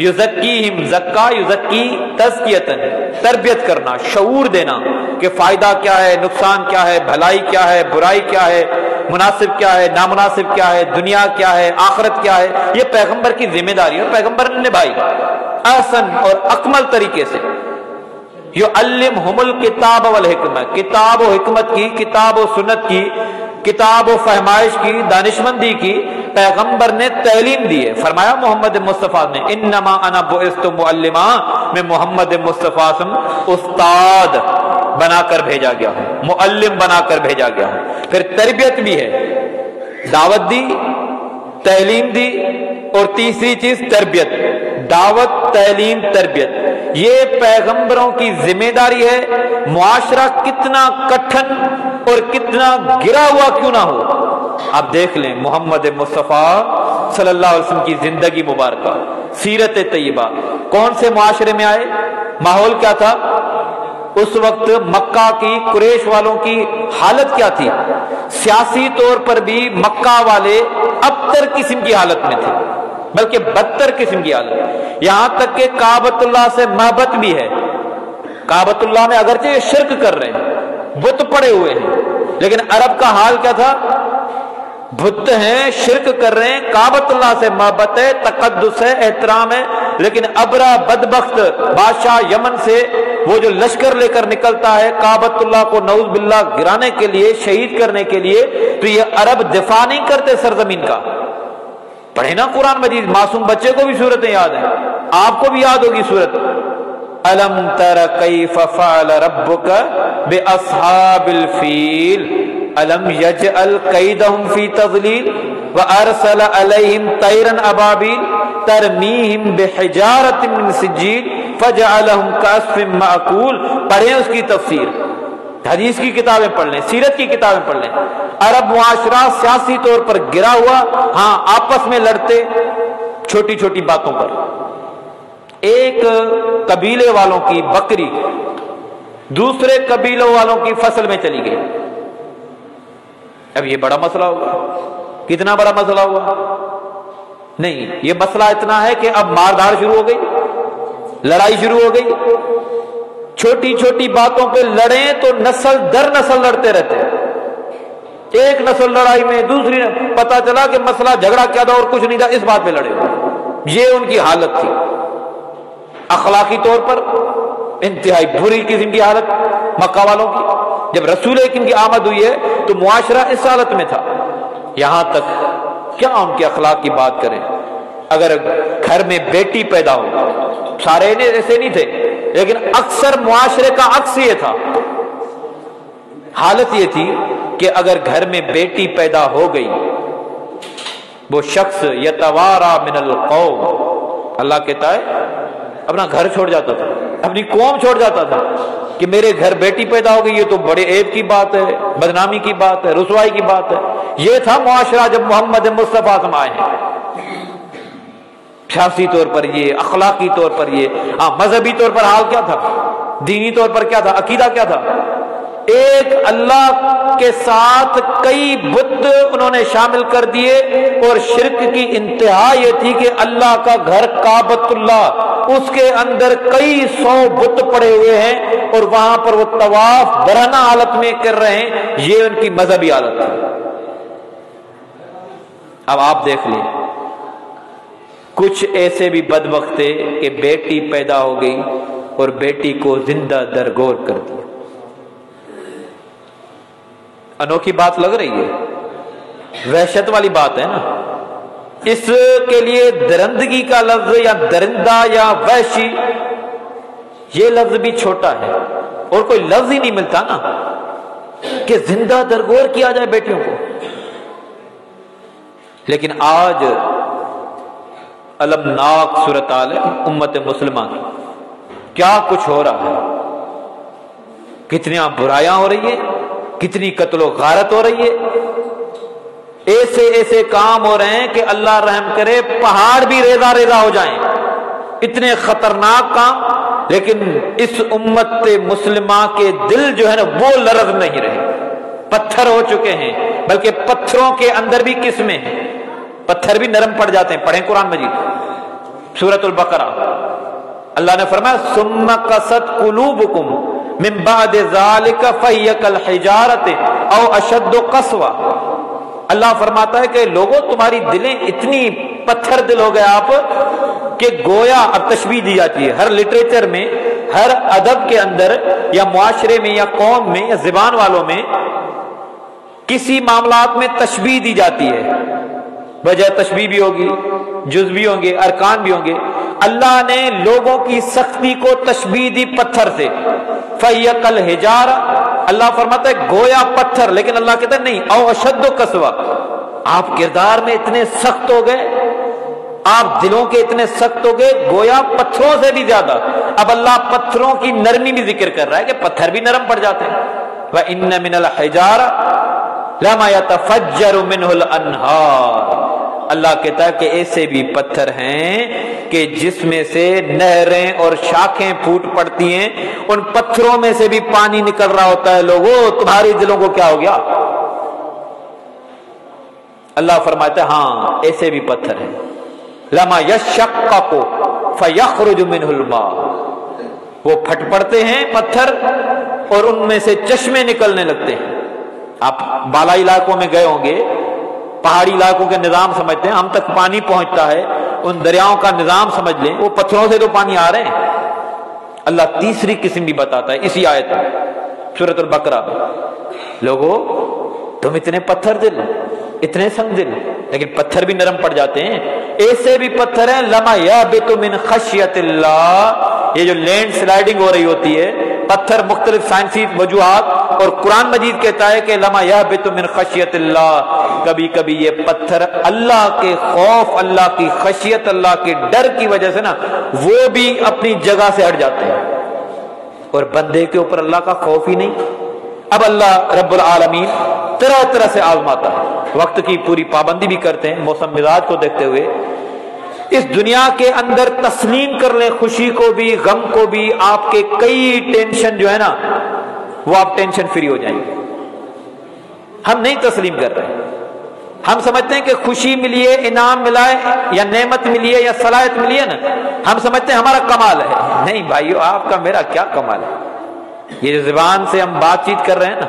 S1: یزکیہم، زکا یزکی تزکیتن، تربیت کرنا، شعور دینا کہ فائدہ کیا ہے، نقصان کیا ہے، بھلائی کیا ہے، برائی کیا ہے، مناسب کیا ہے، نامناسب کیا ہے، دنیا کیا ہے، آخرت کیا ہے. یہ پیغمبر کی ذمہ داری ہے اور پیغمبر نے نبھائی احسن اور اکمل طریقے سے. یعلمہم الکتاب والحکمہ، کتاب و حکمت کی، کتاب و سنت کی، کتاب و فہمائش کی، دانشمندی کی پیغمبر نے تعلیم دی ہے. فرمایا محمد مصطفیٰ نے انما انا بعثت معلما، میں محمد مصطفیٰ استاد بنا کر بھیجا گیا ہوں، معلم بنا کر بھیجا گیا ہوں. پھر تربیت بھی ہے، دعوت دی، تعلیم دی، اور تیسری چیز تربیت. دعوت، تعلیم، تربیت، یہ پیغمبروں کی ذمہ داری ہے. معاشرہ کتنا کٹھن اور کتنا گرا ہوا کیوں نہ ہو، آپ دیکھ لیں محمد مصطفیٰ صلی اللہ علیہ وسلم کی زندگی مبارکہ، سیرت طیبہ. کون سے معاشرے میں آئے، ماحول کیا تھا اس وقت؟ مکہ کی قریش والوں کی حالت کیا تھی؟ سیاسی طور پر بھی مکہ والے ابتر قسم کی حالت میں تھے، بلکہ بدتر قسم کی حالت. یہاں تک کہ کعبۃ اللہ سے محبت بھی ہے. کعبۃ اللہ میں اگرچہ یہ شرک کر رہے ہیں، بت پڑے ہوئے ہیں، لیکن عرب کا حال کیا تھا؟ بت ہیں، شرک کر رہے ہیں، کعبۃ اللہ سے محبت ہے، تقدس ہے، احترام ہے. لیکن ابرا بدبخت بادشاہ یمن سے وہ جو لشکر لے کر نکلتا ہے کعبۃ اللہ کو نعوذ باللہ گرانے کے لیے، شہید کرنے کے لیے، تو یہ عرب دفاع نہیں کرتے سرزمین کا. پڑھے نا قرآن مجید، معصوم بچے کو بھی صورتیں یاد ہیں، آپ کو بھی یاد ہوگی صورت الم تر کیف فعل ربک باصحاب الفیل الم یجعل کیدہم فی تضلیل وارسل علیہم طیرا ابابیل ترمیہم بحجارۃ من سجیل فجعلہم کعصف مأکول. پڑھیں اس کی تفسیر، حدیث کی کتابیں پڑھ لیں، سیرت کی کتابیں پڑھ لیں. عرب معاشرہ سیاسی طور پر گرا ہوا، ہاں آپس میں لڑتے چھوٹی چھوٹی باتوں پر. ایک قبیلے والوں کی بکری دوسرے قبیلوں والوں کی فصل میں چلی گئی. اب یہ بڑا مسئلہ ہوگا. کتنا بڑا مسئلہ ہوا؟ نہیں، یہ مسئلہ اتنا ہے کہ اب ماردھاڑ شروع ہو گئی، لڑائی شروع ہو گئی. چھوٹی چھوٹی باتوں پہ لڑیں تو نسل در نسل لڑتے رہتے ہیں. ایک نسل لڑائی میں دوسری پتا چلا کہ مسئلہ جھگڑا کیا تھا اور کچھ نہیں تھا، اس بات پہ لڑے. یہ ان کی حالت تھی. اخلاقی طور پر انتہائی بری قسم کی حالت مکہ والوں کی. جب رسول اکرم کی آمد ہوئی ہے تو معاشرہ اس حالت میں تھا. یہاں تک کیا ان کے اخلاق کی بات کریں، اگر گھر میں بیٹی پیدا ہو، سارے ایسے نہیں تھے لیکن اکثر معاشرے کا عکس یہ تھا. حالت یہ تھی کہ اگر گھر میں بیٹی پیدا ہو گئی، وہ شخص یتوارا من القوم، اللہ کہتا ہے اپنا گھر چھوڑ جاتا تھا، اپنی قوم چھوڑ جاتا تھا. کہ میرے گھر بیٹی پیدا ہو گئی، یہ تو بڑے عیب کی بات ہے، بدنامی کی بات ہے، رسوائی کی بات ہے۔ یہ تھا معاشرہ جب محمد مصطفیٰ آئے ہیں، سیاسی طور پر یہ، اخلاقی طور پر یہ، مذہبی طور پر حال کیا تھا، دینی طور پر کیا تھا، عقیدہ کیا تھا؟ ایک اللہ کے ساتھ کئی بت انہوں نے شامل کر دیے، اور شرک کی انتہا یہ تھی کہ اللہ کا گھر کعبۃ اللہ، اس کے اندر کئی سو بت پڑے ہوئے ہیں، اور وہاں پر وہ طواف برہنہ حالت میں کر رہے ہیں، یہ ان کی مذہبی حالت ہے۔ اب آپ دیکھ لیں، کچھ ایسے بھی بدبخت تھے کہ بیٹی پیدا ہو گئی اور بیٹی کو زندہ درگور کر دیا۔ انوکھی بات لگ رہی ہے، وحشت والی بات ہے نا۔ اس کے لیے درندگی کا لفظ یا درندہ یا وحشی، یہ لفظ بھی چھوٹا ہے، اور کوئی لفظ ہی نہیں ملتا نا کہ زندہ درگور کیا جائے بیٹیوں کو۔ لیکن آج المناک صورتحال ہے امت مسلمہ کی، کیا کچھ ہو رہا ہے، کتنی برائیاں ہو رہی ہیں، کتنی قتل و غارت ہو رہی ہے، ایسے ایسے کام ہو رہے ہیں کہ اللہ رحم کرے پہاڑ بھی ریزہ ریزہ ہو جائیں، اتنے خطرناک کام۔ لیکن اس امت مسلمہ کے دل جو ہے نا وہ لرز نہیں رہے، پتھر ہو چکے ہیں، بلکہ پتھروں کے اندر بھی قسمیں ہیں، پتھر بھی نرم پڑ جاتے ہیں۔ پڑھیں قرآن مجید سورۃ البقرہ، اللہ نے فرمایا ثم قست قلوبکم من بعد ذالک فہی کالحجارۃ او اشد قسوہ۔ اللہ فرماتا ہے کہ لوگوں تمہاری دلیں اتنی پتھر دل ہو گئے آپ کہ گویا، اب تشبیہ دی جاتی ہے ہر لٹریچر میں، ہر ادب کے اندر یا معاشرے میں یا قوم میں یا زبان والوں میں کسی معاملات میں تشبیہ دی جاتی ہے، وجہ تشبیہ بھی ہوگی، جز بھی ہوں گے، ارکان بھی ہوں گے۔ اللہ نے لوگوں کی سختی کو تشبیہ دی پتھر سے، فہی کالحجارہ، اللہ فرماتا ہے گویا پتھر، لیکن اللہ کہتا ہے نہیں، او اشد قسوہ، آپ کردار میں اتنے سخت ہو گئے، آپ دلوں کے اتنے سخت ہو گئے گویا پتھروں سے بھی زیادہ۔ اب اللہ پتھروں کی نرمی بھی ذکر کر رہا ہے کہ پتھر بھی نرم پڑ جاتے ہیں۔ وَإِنَّ مِنَ الْحِجَارَةِ لَمَا يَتَفَجَّرُ مِنْهُ الْأَنْهَارُ، اللہ کہتا ہے کہ ایسے بھی پتھر ہیں کہ جس میں سے نہریں اور شاخیں پھوٹ پڑتی ہیں، ان پتھروں میں سے بھی پانی نکل رہا ہوتا ہے۔ لوگوں تمہاری دلوں کو کیا ہو گیا؟ اللہ فرماتا ہے ہاں ایسے بھی پتھر ہیں، لما یشقق فیخرج منہ الماء، وہ پھٹ پڑتے ہیں پتھر اور ان میں سے چشمے نکلنے لگتے ہیں۔ آپ بالائی علاقوں میں گئے ہوں گے، پہاڑی علاقوں کے نظام سمجھتے ہیں، ہم تک پانی پہنچتا ہے، ان دریاؤں کا نظام سمجھ لیں، وہ پتھروں سے تو پانی آ رہے ہیں۔ اللہ تیسری قسم بھی بتاتا ہے اسی آیت میں سورۃ البقرہ میں، لوگوں تم اتنے پتھر دل، اتنے سنگ دل، لیکن پتھر بھی نرم پڑ جاتے ہیں۔ ایسے بھی پتھر ہیں لما یہبط من خشیت اللہ، یہ جو لینڈ سلائیڈنگ ہو رہی ہوتی ہے، پتھر مختلف سائنسی وجوہات، اور قرآن مجید کہتا ہے کہ لما یہبط من خشیت اللہ، کبھی کبھی یہ پتھر اللہ کے خوف، اللہ کی خشیت، اللہ کے ڈر کی وجہ سے نا وہ بھی اپنی جگہ سے ہٹ جاتے ہیں، اور بندے کے اوپر اللہ کا خوف ہی نہیں۔ اب اللہ رب العالمین طرح طرح سے آزماتا ہے، وقت کی پوری پابندی بھی کرتے ہیں موسم مزاج کو دیکھتے ہوئے۔ اس دنیا کے اندر تسلیم کر لیں خوشی کو بھی غم کو بھی، آپ کے کئی ٹینشن جو ہے نا وہ آپ ٹینشن فری ہو جائیں گے۔ ہم نہیں تسلیم کر رہے، ہم سمجھتے ہیں کہ خوشی ملی ہے، انعام ملا ہے، یا نعمت ملی ہے، یا صلاحیت ملی ہے نا، ہم سمجھتے ہیں ہمارا کمال ہے۔ نہیں بھائیو، آپ کا میرا کیا کمال ہے؟ یہ جو زبان سے ہم بات چیت کر رہے ہیں نا،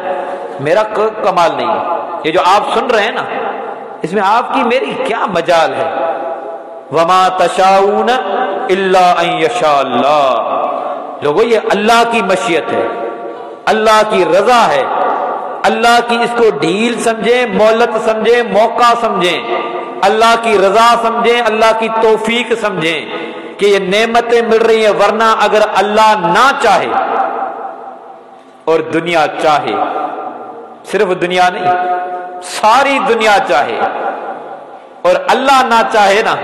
S1: میرا کوئی کمال نہیں ہے۔ یہ جو آپ سن رہے ہیں نا، اس میں آپ کی میری کیا مجال ہے؟ وَمَا تَشَاءُونَ إِلَّا أَن يَشَاءَ اللَّهُ، لوگوں یہ اللہ کی مشیت ہے، اللہ کی رضا ہے، اللہ کی اس کو ڈھیل سمجھیں، مہلت سمجھیں، موقع سمجھیں، اللہ کی رضا سمجھیں، اللہ کی توفیق سمجھیں کہ یہ نعمتیں مل رہی ہیں، ورنہ اگر اللہ نہ چاہے اور دنیا چاہے، صرف دنیا نہیں ساری دنیا چاہے اور اللہ نہ چاہے نا،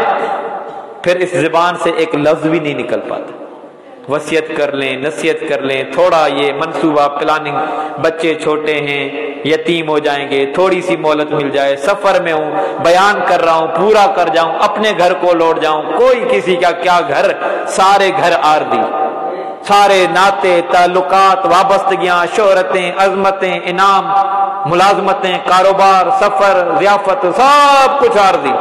S1: پھر اس زبان سے ایک لفظ بھی نہیں نکل پاتا۔ وصیت کر لیں، نصیحت کر لیں، تھوڑا یہ منصوبہ پلاننگ، بچے چھوٹے ہیں، یتیم ہو جائیں گے، تھوڑی سی مہلت مل جائے، سفر میں ہوں، بیان کر رہا ہوں، پورا کر جاؤں، اپنے گھر کو لوٹ جاؤں، کوئی کسی کا کیا گھر، سارے گھر عارضی، سارے ناطے تعلقات، وابستگیاں، شہرتیں، عظمتیں، انعام، ملازمتیں، کاروبار، سفر، ضیافت، سب کچھ عارضی۔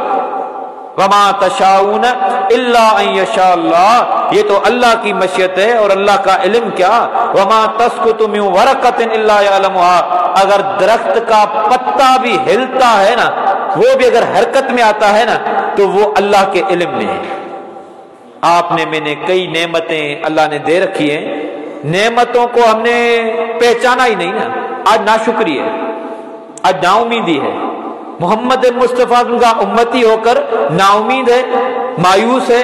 S1: وما تشاؤون الا ان یشاء اللہ، یہ تو اللہ کی مشیت ہے اور اللہ کا علم کیا، وما تسقط من ورقۃ الا یعلمها، اگر درخت کا پتا بھی ہلتا ہے نا، وہ بھی اگر حرکت میں آتا ہے نا، تو وہ اللہ کے علم میں ہے۔ آپ نے میں نے کئی نعمتیں اللہ نے دے رکھی ہیں، نعمتوں کو ہم نے پہچانا ہی نہیں نا، آج ناشکری ہے، آج نا امیدی ہے، محمد مصطفیٰ کا امتی ہو کر نا امید ہے، مایوس ہے۔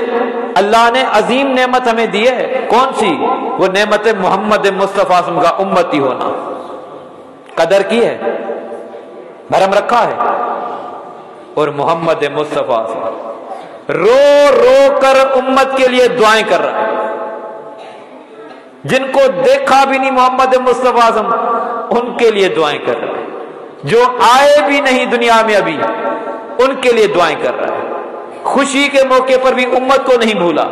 S1: اللہ نے عظیم نعمت ہمیں دی ہے، کون سی؟ وہ نعمت محمد مصطفیٰ کا امتی ہونا، قدر کی ہے، بھرم رکھا ہے، اور محمد مصطفیٰ رو رو کر امت کے لیے دعائیں کر رہا ہے، جن کو دیکھا بھی نہیں محمد مصطفیٰ ان کے لیے دعائیں کر رہا ہے، جو آئے بھی نہیں دنیا میں ابھی ان کے لیے دعائیں کر رہا ہے، خوشی کے موقع پر بھی امت کو نہیں بھولا،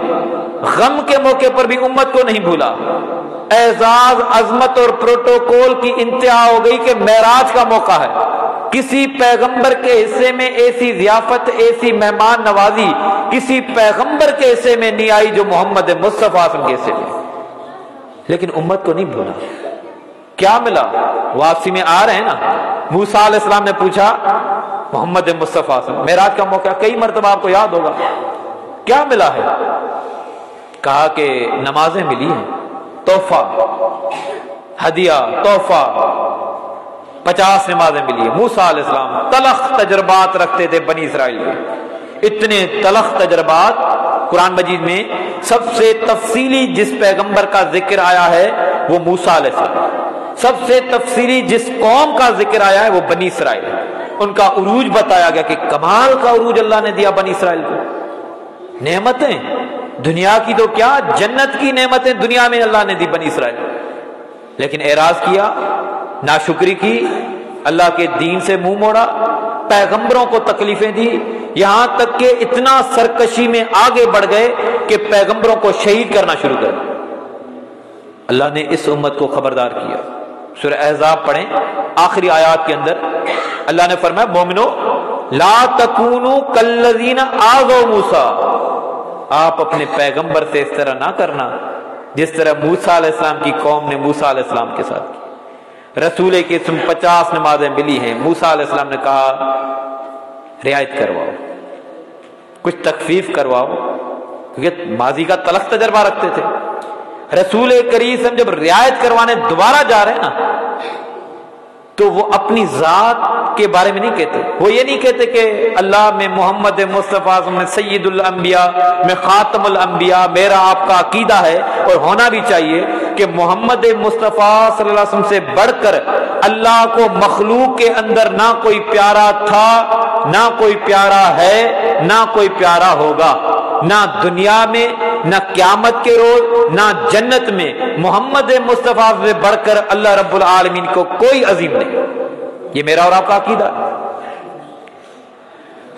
S1: غم کے موقع پر بھی امت کو نہیں بھولا۔ اعزاز، عظمت اور پروٹوکول کی انتہا ہو گئی کہ معراج کا موقع ہے، کسی پیغمبر کے حصے میں ایسی ضیافت، ایسی مہمان نوازی کسی پیغمبر کے حصے میں نہیں آئی جو محمد مصطفیٰ کے حصے میں، لیکن امت کو نہیں بھولا۔ کیا ملا؟ واپسی میں آ رہے ہیں نا، موسیٰ علیہ السلام نے پوچھا محمد مصطفیٰ سے، معراج کا موقع کئی مرتبہ آپ کو یاد ہوگا، کیا ملا ہے؟ کہا کہ نمازیں ملی ہیں، تحفہ، ہدیہ، تحفہ، 50 نمازیں ملی ہیں۔ موسیٰ علیہ السلام تلخ تجربات رکھتے تھے بنی اسرائیل کے، اتنے تلخ تجربات۔ قرآن مجید میں سب سے تفصیلی جس پیغمبر کا ذکر آیا ہے وہ موسیٰ علیہ السلام، سب سے تفصیلی جس قوم کا ذکر آیا ہے وہ بنی اسرائیل، ان کا عروج بتایا گیا کہ کمال کا عروج اللہ نے دیا بنی اسرائیل کو، نعمتیں دنیا کی تو کیا، جنت کی نعمتیں دنیا میں اللہ نے دی بنی اسرائیل، لیکن اعراض کیا، ناشکری کی، اللہ کے دین سے منہ موڑا، پیغمبروں کو تکلیفیں دی، یہاں تک کہ اتنا سرکشی میں آگے بڑھ گئے کہ پیغمبروں کو شہید کرنا شروع کر دیا۔ اللہ نے اس امت کو خبردار کیا۔ سورہ احزاب پڑھیں، آخری آیات کے اندر اللہ نے فرمایا مومنو لا تکونوا کالذین آذوا موسیٰ، آپ اپنے پیغمبر سے اس طرح نہ کرنا جس طرح موسیٰ علیہ السلام کی قوم نے موسیٰ علیہ السلام کے ساتھ کی۔ رسول کے اسم 50 نمازیں ملی ہیں، موسیٰ علیہ السلام نے کہا رعایت کرواؤ، کچھ تخفیف کرواؤ، کیونکہ ماضی کا تلخ تجربہ رکھتے تھے۔ رسول کریم جب رعایت کروانے دوبارہ جا رہے ہیں نا، تو وہ اپنی ذات کے بارے میں نہیں کہتے، وہ یہ نہیں کہتے کہ اللہ میں محمد مصطفیٰ میں سید الانبیاء میں خاتم الانبیاء، میرا آپ کا عقیدہ ہے اور ہونا بھی چاہیے کہ محمد مصطفیٰ صلی اللہ علیہ وسلم سے بڑھ کر اللہ کو مخلوق کے اندر نہ کوئی پیارا تھا، نہ کوئی پیارا ہے، نہ کوئی پیارا ہوگا، نہ دنیا میں، نہ قیامت کے روز، نہ جنت میں محمد مصطفیٰ سے بڑھ کر اللہ رب العالمین کو کوئی عظیم نہیں۔ یہ میرا اور آپ کا عقیدہ ہے۔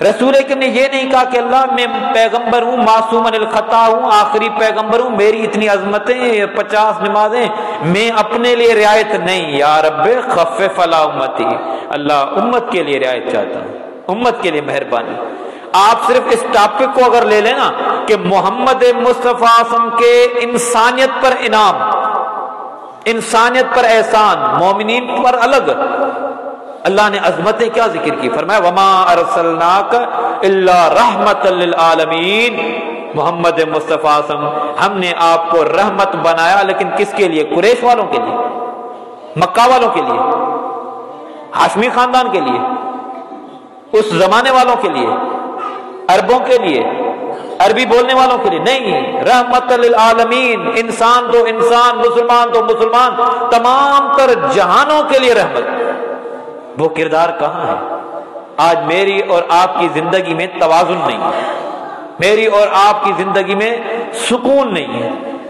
S1: رسول اکرم نے یہ نہیں کہا کہ اللہ میں پیغمبر ہوں، معصوم عن الخطا ہوں، آخری پیغمبر ہوں، میری اتنی عظمتیں، 50 نمازیں، میں اپنے لیے رعایت نہیں، یا رب خفف علی امتی، اللہ امت کے لیے رعایت چاہتا ہوں، امت کے لیے مہربانی۔ آپ صرف اس ٹاپک کو اگر لے لیں نا کہ محمد مصطفیٰ کے انسانیت پر انعام، انسانیت پر احسان، مومنین پر الگ، اللہ نے عظمتیں کیا ذکر کی، فرمایا وما ارسلناک الا رحمت للعالمین، محمد مصطفیٰ ہم نے آپ کو رحمت بنایا، لیکن کس کے لیے؟ قریش والوں کے لیے، مکہ والوں کے لیے، ہاشمی خاندان کے لیے، اس زمانے والوں کے لیے، عربوں کے لیے، عربی بولنے والوں کے لیے نہیں، رحمت للعالمین، انسان تو انسان، مسلمان تو مسلمان، تمام تر جہانوں کے لیے رحمت۔ وہ کردار کہاں ہے؟ آج میری اور آپ کی زندگی میں توازن نہیں ہے، میری اور آپ کی زندگی میں سکون نہیں ہے،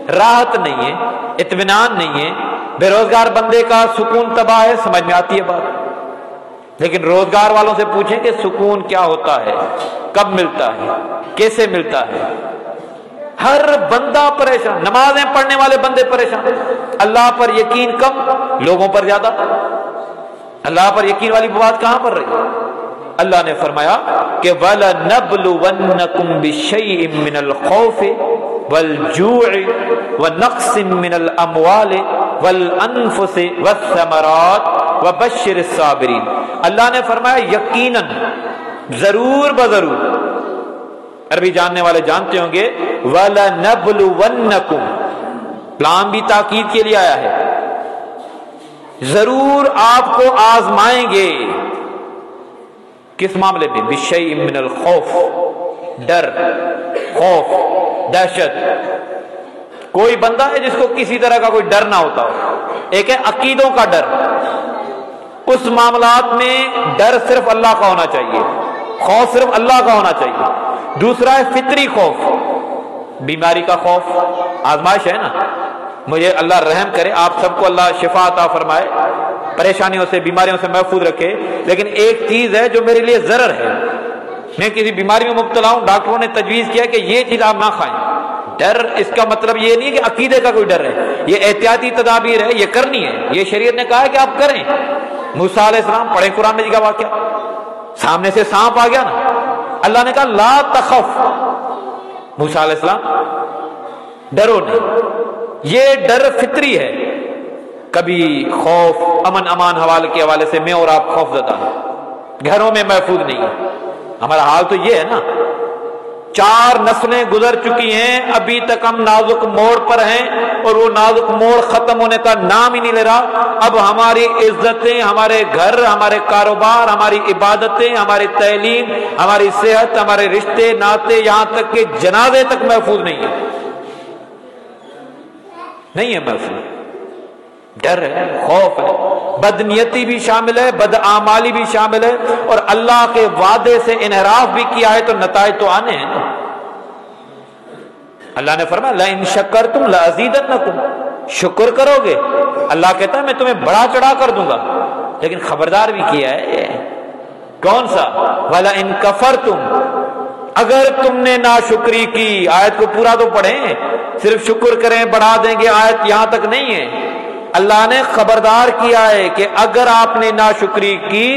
S1: راحت نہیں ہے، اطمینان نہیں ہے، بے روزگار بندے کا سکون تباہ ہے، سمجھ میں آتی ہے بات۔ لیکن روزگار والوں سے پوچھیں کہ سکون کیا ہوتا ہے، کب ملتا ہے، کیسے ملتا ہے؟ ہر بندہ پریشان، نمازیں پڑھنے والے بندے پریشان، اللہ پر یقین کم، لوگوں پر زیادہ۔ اللہ پر یقین والی بات کہاں پر رہی؟ اللہ نے فرمایا کہ وَلَنَبْلُوَنَّكُمْ بِشَيْءٍ مِّنَ الْخَوْفِ وَالْجُوعِ وَنَقْصٍ مِّنَ الْأَمْوَالِ وَالْأَنفُسِ وَالثَّمَرَاتِ وَبَشِّرِ الصَّابِرِينَ۔ اللہ نے فرمایا یقیناً، ضرور بضرور، عربی جاننے والے جانتے ہوں گے وَلَنَبْلُوَنَّكُمْ، لام بھی تاکید کے لیے آیا ہے، ضرور آپ کو آزمائیں گے۔ کس معاملے میں؟ بِشَيْءٍ مِّنَ الْخَوْفِ، ڈر، خوف، دہشت۔ کوئی بندہ ہے جس کو کسی طرح کا کوئی ڈر نہ ہوتا ہو؟ ایک ہے عقیدوں کا ڈر، اس معاملات میں ڈر صرف اللہ کا ہونا چاہیے، خوف صرف اللہ کا ہونا چاہیے۔ دوسرا ہے فطری خوف، بیماری کا خوف، آزمائش ہے نا۔ مجھے اللہ رحم کرے، آپ سب کو اللہ شفا عطا فرمائے، پریشانیوں سے، بیماریوں سے محفوظ رکھے، لیکن ایک چیز ہے جو میرے لیے ضرر ہے، میں کسی بیماری میں مبتلا ہوں، ڈاکٹروں نے تجویز کیا کہ یہ چیز آپ نہ کھائیں۔ ڈر اس کا مطلب یہ نہیں کہ عقیدے کا کوئی ڈر ہے، یہ احتیاطی تدابیر ہے، یہ کرنی ہے، یہ شریعت نے کہا ہے کہ آپ کریں۔ موسیٰ علیہ السلام، پڑھیں قرآن میں جی کا واقعہ، سامنے سے سانپ آ گیا نا، اللہ نے کہا لا تخف، موسیٰ علیہ السلام ڈرو نہیں۔ یہ ڈر فطری ہے، کبھی خوف، امن امان حوالے کے حوالے سے میں اور آپ خوف زدہ ہیں، گھروں میں محفوظ نہیں ہے۔ ہمارا حال تو یہ ہے نا، 4 نسلیں گزر چکی ہیں، ابھی تک ہم نازک موڑ پر ہیں، اور وہ نازک موڑ ختم ہونے کا نام ہی نہیں لے رہا۔ اب ہماری عزتیں، ہمارے گھر، ہمارے کاروبار، ہماری عبادتیں، ہماری تعلیم، ہماری صحت، ہمارے رشتے ناتے، یہاں تک کہ جنازے تک محفوظ نہیں ہے، نہیں ہے محفوظ۔ ڈر ہے، خوف ہے، بدنیتی بھی شامل ہے، بدعمالی بھی شامل ہے، اور اللہ کے وعدے سے انحراف بھی کیا ہے تو نتائج تو آنے ہیں نا۔ اللہ نے فرمایا لَإِن شَكَرْتُمْ لَأَزِيدَنَّكُمْ، شکر کرو گے، اللہ کہتا ہے میں تمہیں بڑا چڑھا کر دوں گا، لیکن خبردار بھی کیا ہے کون سا؟ وَلَإِن كَفَرْتُمْ، اگر تم نے ناشکری کی۔ آیت کو پورا تو پڑھیں، صرف شکر کریں بڑھا دیں گے، آیت یہاں تک نہیں ہے۔ اللہ نے خبردار کیا ہے کہ اگر آپ نے ناشکری کی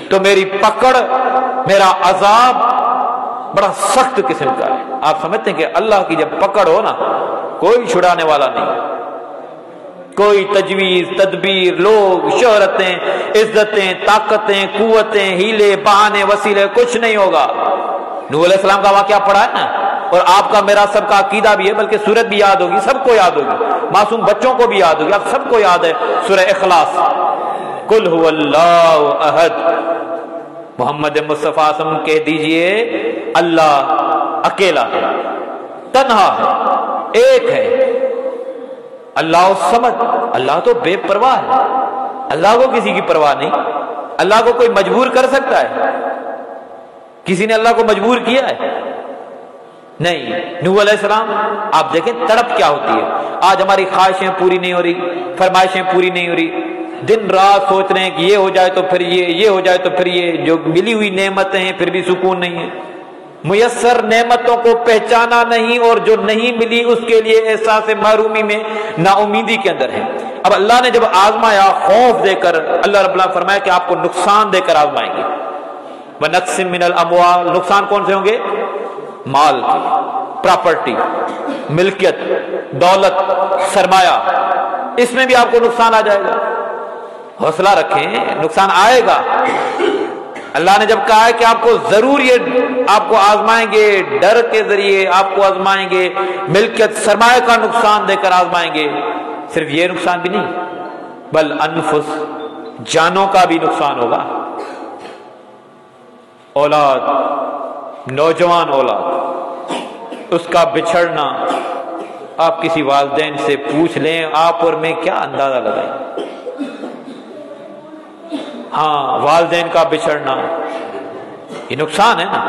S1: تو میری پکڑ، میرا عذاب بڑا سخت قسم کا ہے۔ آپ سمجھتے ہیں کہ اللہ کی جب پکڑ ہو نا، کوئی چھڑانے والا نہیں، کوئی تجویز، تدبیر، لوگ، شہرتیں، عزتیں، طاقتیں، قوتیں، ہیلے، بہانے، وسیلے، کچھ نہیں ہوگا۔ نوح علیہ السلام کا واقعہ پڑھا ہے نا، اور آپ کا میرا سب کا عقیدہ بھی ہے، بلکہ سورت بھی یاد ہوگی، سب کو یاد ہوگی، معصوم بچوں کو بھی یاد ہوگی، آپ سب کو یاد ہے سورہ اخلاص، قل هو اللہ احد۔ محمد مصطفیٰ صلی اللہ علیہ وسلم کہہ دیجئے اللہ اکیلا ہے، تنہا ہے، ایک ہے، اللہ الصمد، اللہ تو بے پرواہ ہے، اللہ کو کسی کی پرواہ نہیں۔ اللہ کو کوئی مجبور کر سکتا ہے؟ کسی نے اللہ کو مجبور کیا ہے؟ نہیں۔ نوح علیہ السلام آپ دیکھیں تڑپ کیا ہوتی ہے، آج ہماری خواہشیں پوری نہیں ہو رہی، فرمائشیں پوری نہیں ہو رہی، دن رات سوچ رہے ہیں کہ یہ ہو جائے تو پھر یہ ہو جائے تو پھر یہ، جو ملی ہوئی نعمتیں ہیں پھر بھی سکون نہیں ہے، میسر نعمتوں کو پہچانا نہیں، اور جو نہیں ملی اس کے لیے احساس محرومی میں، نا امیدی کے اندر ہے۔ اب اللہ نے جب آزمایا خوف دے کر، اللہ رب اللہ فرمایا کہ آپ کو نقصان دے کر آزمائیں گے۔ وَنَقْصٍ مِّنَ الْأَمْوَالِ، نقصان کون سے ہوں گے؟ مال کی، پراپرٹی، ملکیت، دولت، سرمایہ، اس میں بھی آپ کو نقصان آ جائے گا۔ حوصلہ رکھیں، نقصان آئے گا۔ اللہ نے جب کہا ہے کہ آپ کو ضرور یہ آپ کو آزمائیں گے، ڈر کے ذریعے آپ کو آزمائیں گے، ملکیت، سرمایہ کا نقصان دے کر آزمائیں گے، صرف یہ نقصان بھی نہیں، بل انفس، جانوں کا بھی نقصان ہوگا۔ اولاد، نوجوان اولاد، اس کا بچھڑنا، آپ کسی والدین سے پوچھ لیں، آپ اور میں کیا اندازہ لگائیں۔ ہاں، والدین کا بچھڑنا یہ نقصان ہے نا،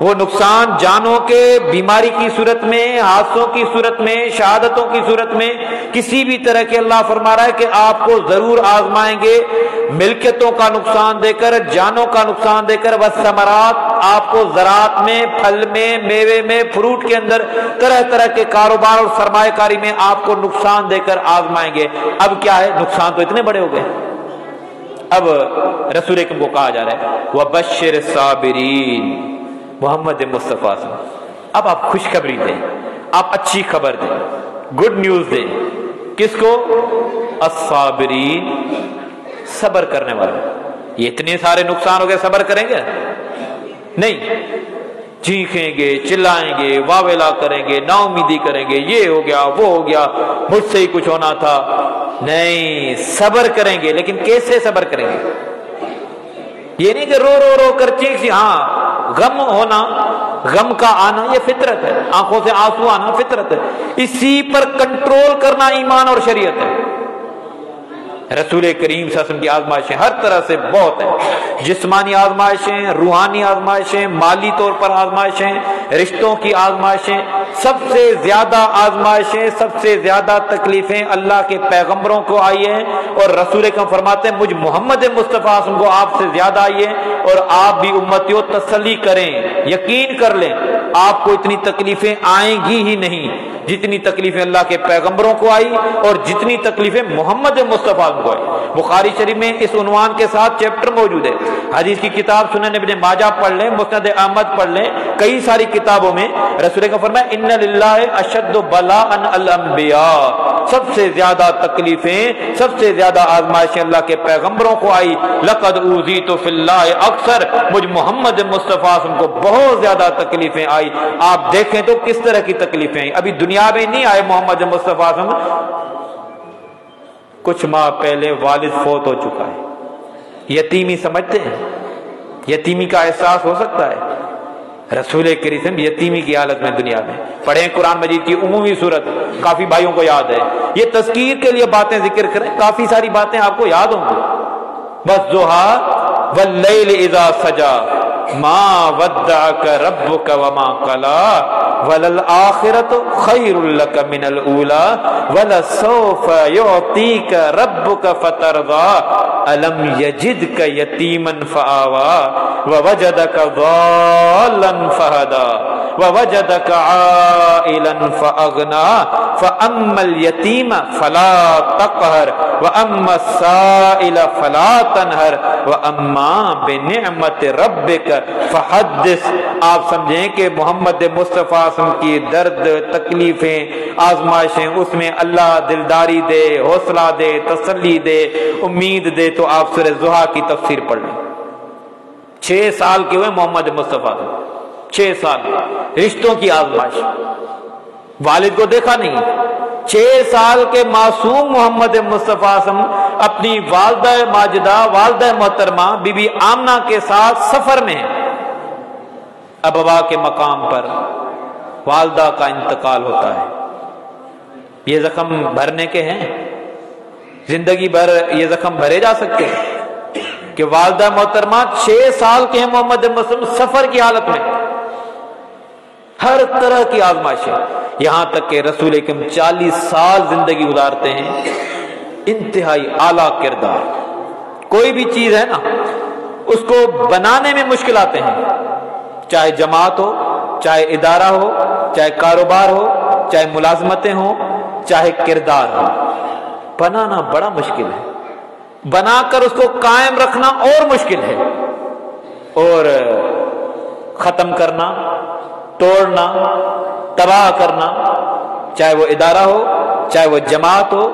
S1: وہ نقصان جانوں کے بیماری کی صورت میں، حادثوں کی صورت میں، شہادتوں کی صورت میں، کسی بھی طرح کے اللہ فرما رہا ہے کہ آپ کو ضرور آزمائیں گے، ملکیتوں کا نقصان دے کر، جانوں کا نقصان دے کر، والثمرات، آپ کو زراعت میں، پھل میں، میوے میں، فروٹ کے اندر، طرح طرح کے کاروبار اور سرمایہ کاری میں آپ کو نقصان دے کر آزمائیں گے۔ اب کیا ہے، نقصان تو اتنے بڑے ہو گئے، اب رسول اکرم کو کہا جا رہا ہے وَبَشِّرِ الصَّابِرِينَ، محمد مصطفیٰ سے اب آپ خوشخبری دیں، آپ اچھی خبر دیں، گڈ نیوز دیں، کس کو؟ الصابرین، صبر کرنے والے۔ یہ اتنے سارے نقصان ہو گئے، صبر کریں گے؟ نہیں، چیخیں گے، چلائیں گے، واویلا کریں گے، نا امیدی کریں گے، یہ ہو گیا، وہ ہو گیا، مجھ سے ہی کچھ ہونا تھا۔ نہیں، صبر کریں گے، لیکن کیسے صبر کریں گے؟ یہ نہیں کہ رو رو رو کر چیخ، ہاں غم ہونا، غم کا آنا یہ فطرت ہے، آنکھوں سے آنسو آنا فطرت ہے، اسی پر کنٹرول کرنا ایمان اور شریعت ہے۔ رسول کریم صلی اللہ علیہ وسلم کی آزمائشیں ہر طرح سے بہت ہیں، جسمانی آزمائشیں، روحانی آزمائشیں، مالی طور پر آزمائشیں، رشتوں کی آزمائشیں، سب سے زیادہ آزمائشیں، سب سے زیادہ تکلیفیں اللہ کے پیغمبروں کو آئی ہیں، اور رسول اکرم فرماتے ہیں مجھ محمد مصطفیٰ صلی اللہ علیہ وسلم کو آپ سے زیادہ آئی ہے، اور آپ بھی امتیوں تسلی کریں، یقین کر لیں آپ کو اتنی تکلیفیں آئیں گی ہی نہیں جتنی تکلیفیں اللہ کے پیغمبروں کو آئی اور جتنی تکلیفیں محمد مصطفیٰ کو آئی۔ بخاری شریف میں اس عنوان کے ساتھ چیپٹر موجود ہے، حدیث کی کتاب سنن ابن ماجہ پڑھ لیں، مسند احمد پڑھ لیں، کئی ساری کتابوں میں رسول کا فرمایا ان للہ اشد بلاء الانبیاء، سب سے زیادہ تکلیفیں، سب سے زیادہ آزمائشیں اللہ کے پیغمبروں کو آئی۔ لقد اوذیت فی اللہ اکثر، مجھ محمد مصطفیٰ کو بہت زیادہ تکلیفیں آئی۔ آپ دیکھیں تو کس طرح کی تکلیفیں آئی، ابھی دنیا میں نہیں آئے محمد مصطفیٰ، کچھ ماہ پہلے والد فوت ہو چکا ہے، یتیمی سمجھتے ہیں، یتیمی کا احساس ہو سکتا ہے؟ رسول کریم یتیمی کی حالت میں دنیا میں، پڑھیں قرآن مجید کی عمومی صورت، کافی بھائیوں کو یاد ہے، یہ تذکیر کے لیے باتیں ذکر کریں، کافی ساری باتیں آپ کو یاد ہوں گی۔ وَالضُّحَىٰ وَاللَّيْلِ إِذَا سَجَىٰ مَا وَدَّعَكَ رَبُّكَ وَمَا قَلَىٰ وَلَلْآخِرَةُ خَيْرٌ لَكَ مِنَ الْأُولَىٰ وَلَسَوْفَ يُعْطِيكَ رَبُّكَ فَتَرْضَىٰ أَلَمْ يَجِدْكَ يَتِيمًا فَآوَىٰ وَوَجَدَكَ ضَالًّا فَهَدَىٰ وَوَجَدَكَ عَائِلًا فَأَغْنَىٰ فَأَمَّا الْيَتِيمَ فَلَا تَقْهَرْ وَأَمَّا السَّائِلَ فَلَا تَنْهَرْ وَأَمَّا بِنِعْمَةِ رَبِّكَ فَحَدِّثْ۔ آپ سمجھیں کہ محمد مصطفیٰ کی درد، تکلیفیں، آزمائشیں، اس میں اللہ دلداری دے، حوصلہ دے، تسلی دے، امید دے، تو آپ سورہ ضحیٰ کی تفسیر پڑھ لیں۔ 6 سال کے ہوئے محمد مصطفیٰ، 6 سال رشتوں کی آزمائش، والد کو دیکھا نہیں، 6 سال کے معصوم محمد مصطفیٰ اپنی والدہ ماجدہ، والدہ محترمہ بی بی آمنہ کے ساتھ سفر میں ہیں، ابوا کے مقام پر والدہ کا انتقال ہوتا ہے۔ یہ زخم بھرنے کے ہیں، زندگی بھر یہ زخم بھرے جا سکتے ہیں کہ والدہ محترمہ 6 سال کے ہیں محمد مسلم سفر کی حالت میں، ہر طرح کی آزمائشیں، یہاں تک کہ رسول اکرم 40 سال زندگی گزارتے ہیں، انتہائی اعلیٰ کردار، کوئی بھی چیز ہے نا اس کو بنانے میں مشکلات ہیں، چاہے جماعت ہو، چاہے ادارہ ہو، چاہے کاروبار ہو، چاہے ملازمتیں ہوں، چاہے کردار ہو، بنانا بڑا مشکل ہے، بنا کر اس کو قائم رکھنا اور مشکل ہے، اور ختم کرنا، توڑنا، تباہ کرنا، چاہے وہ ادارہ ہو، چاہے وہ جماعت ہو،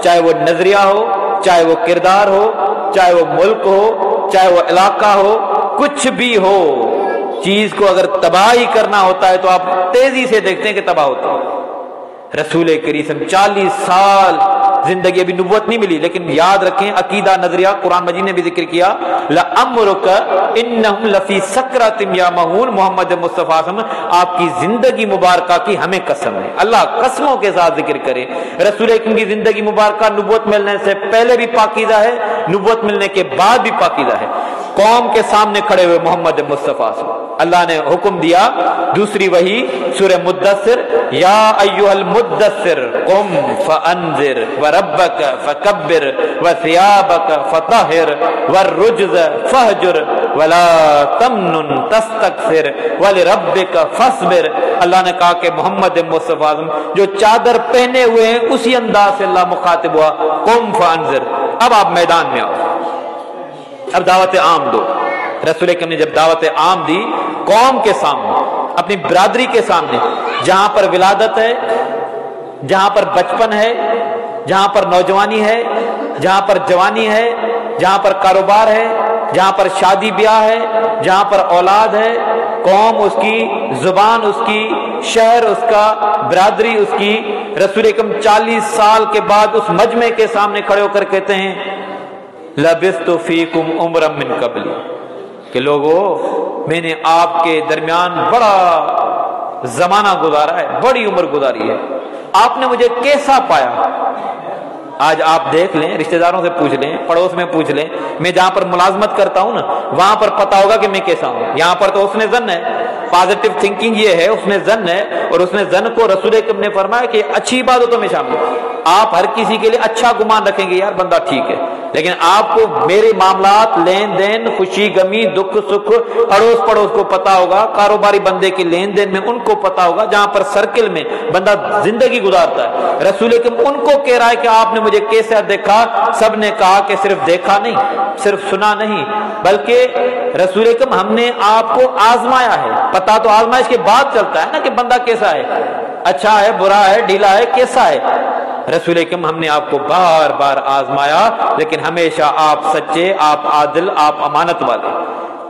S1: چاہے وہ نظریہ ہو، چاہے وہ کردار ہو، چاہے وہ ملک ہو، چاہے وہ علاقہ ہو، کچھ بھی ہو، چیز کو اگر تباہی کرنا ہوتا ہے تو آپ تیزی سے دیکھتے ہیں کہ تباہ ہوتا ہے۔ رسول کریم 40 سال زندگی، ابھی نبوت نہیں ملی، لیکن یاد رکھیں عقیدہ نظریہ قرآن مجید نے بھی ذکر کیا، لَأَمْرُكَ إِنَّهُمْ لَفِي سَكْرَةٍ يَعْمَهُونَ، محمد مصطفیٰ آپ کی زندگی مبارکہ کی ہمیں قسم ہے، اللہ قسموں کے ساتھ ذکر کرے۔ رسول اکرم کی زندگی مبارکہ نبوت ملنے سے پہلے بھی پاکیزہ ہے، نبوت ملنے کے بعد بھی پاکیزہ ہے۔ قوم کے سامنے کھڑے ہوئے محمد مصطفیٰ اللہ نے حکم دیا دوسری وحی سورہ مدثر، یا ایھا المدثر قم فانذر وربک فکبر وثیابک فطہر والرجز فہجر ولا تمنن تستکثر ولربک فاصبر۔ اللہ نے کہا کہ محمد مصطفیٰ اعظم جو چادر پہنے ہوئے ہیں اسی انداز سے اللہ مخاطب ہوا، قم فانذر، اب آپ میدان میں آؤ، اب دعوت عام دو۔ رسول اکرم نے جب دعوت عام دی قوم کے سامنے، اپنی برادری کے سامنے، جہاں پر ولادت ہے، جہاں پر بچپن ہے، جہاں پر نوجوانی ہے، جہاں پر جوانی ہے، جہاں پر کاروبار ہے، جہاں پر شادی بیاہ ہے، جہاں پر اولاد ہے، قوم اس کی، زبان اس کی، شہر اس کا، برادری اس کی۔ رسول اکرم 40 سال کے بعد اس مجمع کے سامنے کھڑے ہو کر کہتے ہیں لبثت فیکم عمرا من قبل، کہ لوگو میں نے آپ کے درمیان بڑا زمانہ گزارا ہے، بڑی عمر گزاری ہے، آپ نے مجھے کیسا پایا؟ آج آپ دیکھ لیں، رشتہ داروں سے پوچھ لیں، پڑوس میں پوچھ لیں، میں جہاں پر ملازمت کرتا ہوں نا وہاں پر پتا ہوگا کہ میں کیسا ہوں۔ یہاں پر تو اس نے ظن ہے، پازیٹیو تھنکنگ یہ ہے، اس نے ظن ہے، اور اس نے ظن کو رسول اکرم نے فرمایا کہ اچھی عبادتوں میں شامل ہے۔ آپ ہر کسی کے لیے اچھا گمان رکھیں گے، یار بندہ ٹھیک ہے، لیکن آپ کو میرے معاملات، لین دین، خوشی غمی، دکھ سکھ، اڑوس پڑوس کو پتا ہوگا، کاروباری بندے کے لین دین میں ان کو پتا ہوگا، جہاں پر سرکل میں بندہ زندگی گزارتا ہے۔ رسول اکرم ان کو کہہ رہا ہے کہ آپ نے مجھے کیسا دیکھا؟ سب نے کہا کہ صرف دیکھا نہیں، صرف سنا نہیں، بلکہ رسول اکرم ہم نے آپ کو آزمایا ہے۔ پتا تو آزمائش کے بعد چلتا ہے نا کہ بندہ کیسا ہے، اچھا ہے، برا ہے، ڈھیلا ہے، کیسا ہے۔ رسول اکرم ہم نے آپ کو بار بار آزمایا، لیکن ہمیشہ آپ سچے، آپ عادل، آپ امانت والے۔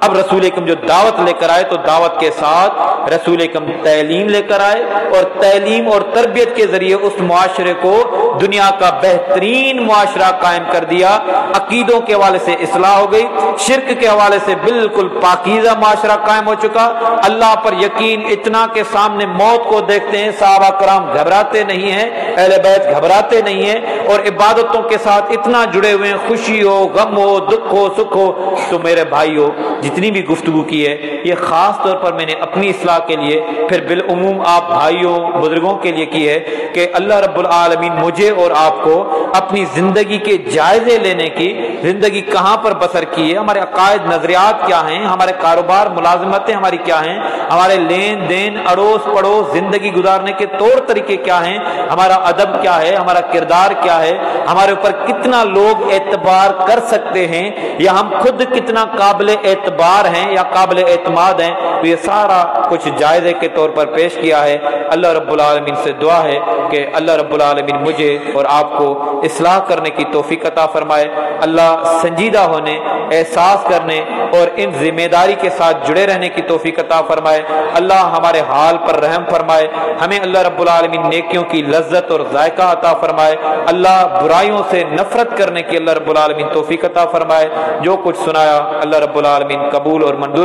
S1: اب رسول اکرم جو دعوت لے کر آئے تو دعوت کے ساتھ رسول اکرم تعلیم لے کر آئے، اور تعلیم اور تربیت کے ذریعے اس معاشرے کو دنیا کا بہترین معاشرہ قائم کر دیا۔ عقیدوں کے حوالے سے اصلاح ہو گئی، شرک کے حوالے سے بالکل پاکیزہ معاشرہ قائم ہو چکا، اللہ پر یقین اتنا کہ سامنے موت کو دیکھتے ہیں صحابہ کرام گھبراتے نہیں ہیں، اہل بیت گھبراتے نہیں ہیں، اور عبادتوں کے ساتھ اتنا جڑے ہوئے ہیں، خوشی ہو، غم ہو، دکھ ہو، سکھ ہو۔ تو میرے بھائیو، جتنی بھی گفتگو کی ہے یہ خاص طور پر میں نے اپنی اصلاح کے لیے، پھر بالعموم آپ بھائیوں بزرگوں کے لیے کی ہے کہ اللہ رب العالمین مجھے اور آپ کو اپنی زندگی کے جائزے لینے کی، زندگی کہاں پر بسر کی ہے، ہمارے عقائد نظریات کیا ہیں، ہمارے کاروبار ملازمتیں ہماری کیا ہیں، ہمارے لین دین، اڑوس پڑوس، زندگی گزارنے کے طور طریقے کیا ہیں، ہمارا ادب کیا ہے، ہمارا کردار کیا ہے، ہمارے اوپر کتنا لوگ اعتبار کر سکتے ہیں، یا ہم خود کتنا قابل اعتبار ہیں یا قابل اعتماد ہیں، تو یہ سارا کچھ جائزے کے طور پر پیش کیا ہے۔ اللہ رب العالمین سے دعا ہے کہ اللہ رب العالمین مجھے اور آپ کو اصلاح کرنے کی توفیق عطا فرمائے، اللہ سنجیدہ ہونے، احساس کرنے اور ان ذمہ داری کے ساتھ جڑے رہنے کی توفیق عطا فرمائے، اللہ ہمارے حال پر رحم فرمائے، ہمیں اللہ رب العالمین نیکیوں کی لذت اور ذائقہ عطا فرمائے، اللہ برائیوں سے نفرت کرنے کی اللہ رب العالمین توفیق عطا فرمائے۔ جو کچھ سنایا اللہ رب العالمین قبول اور منظور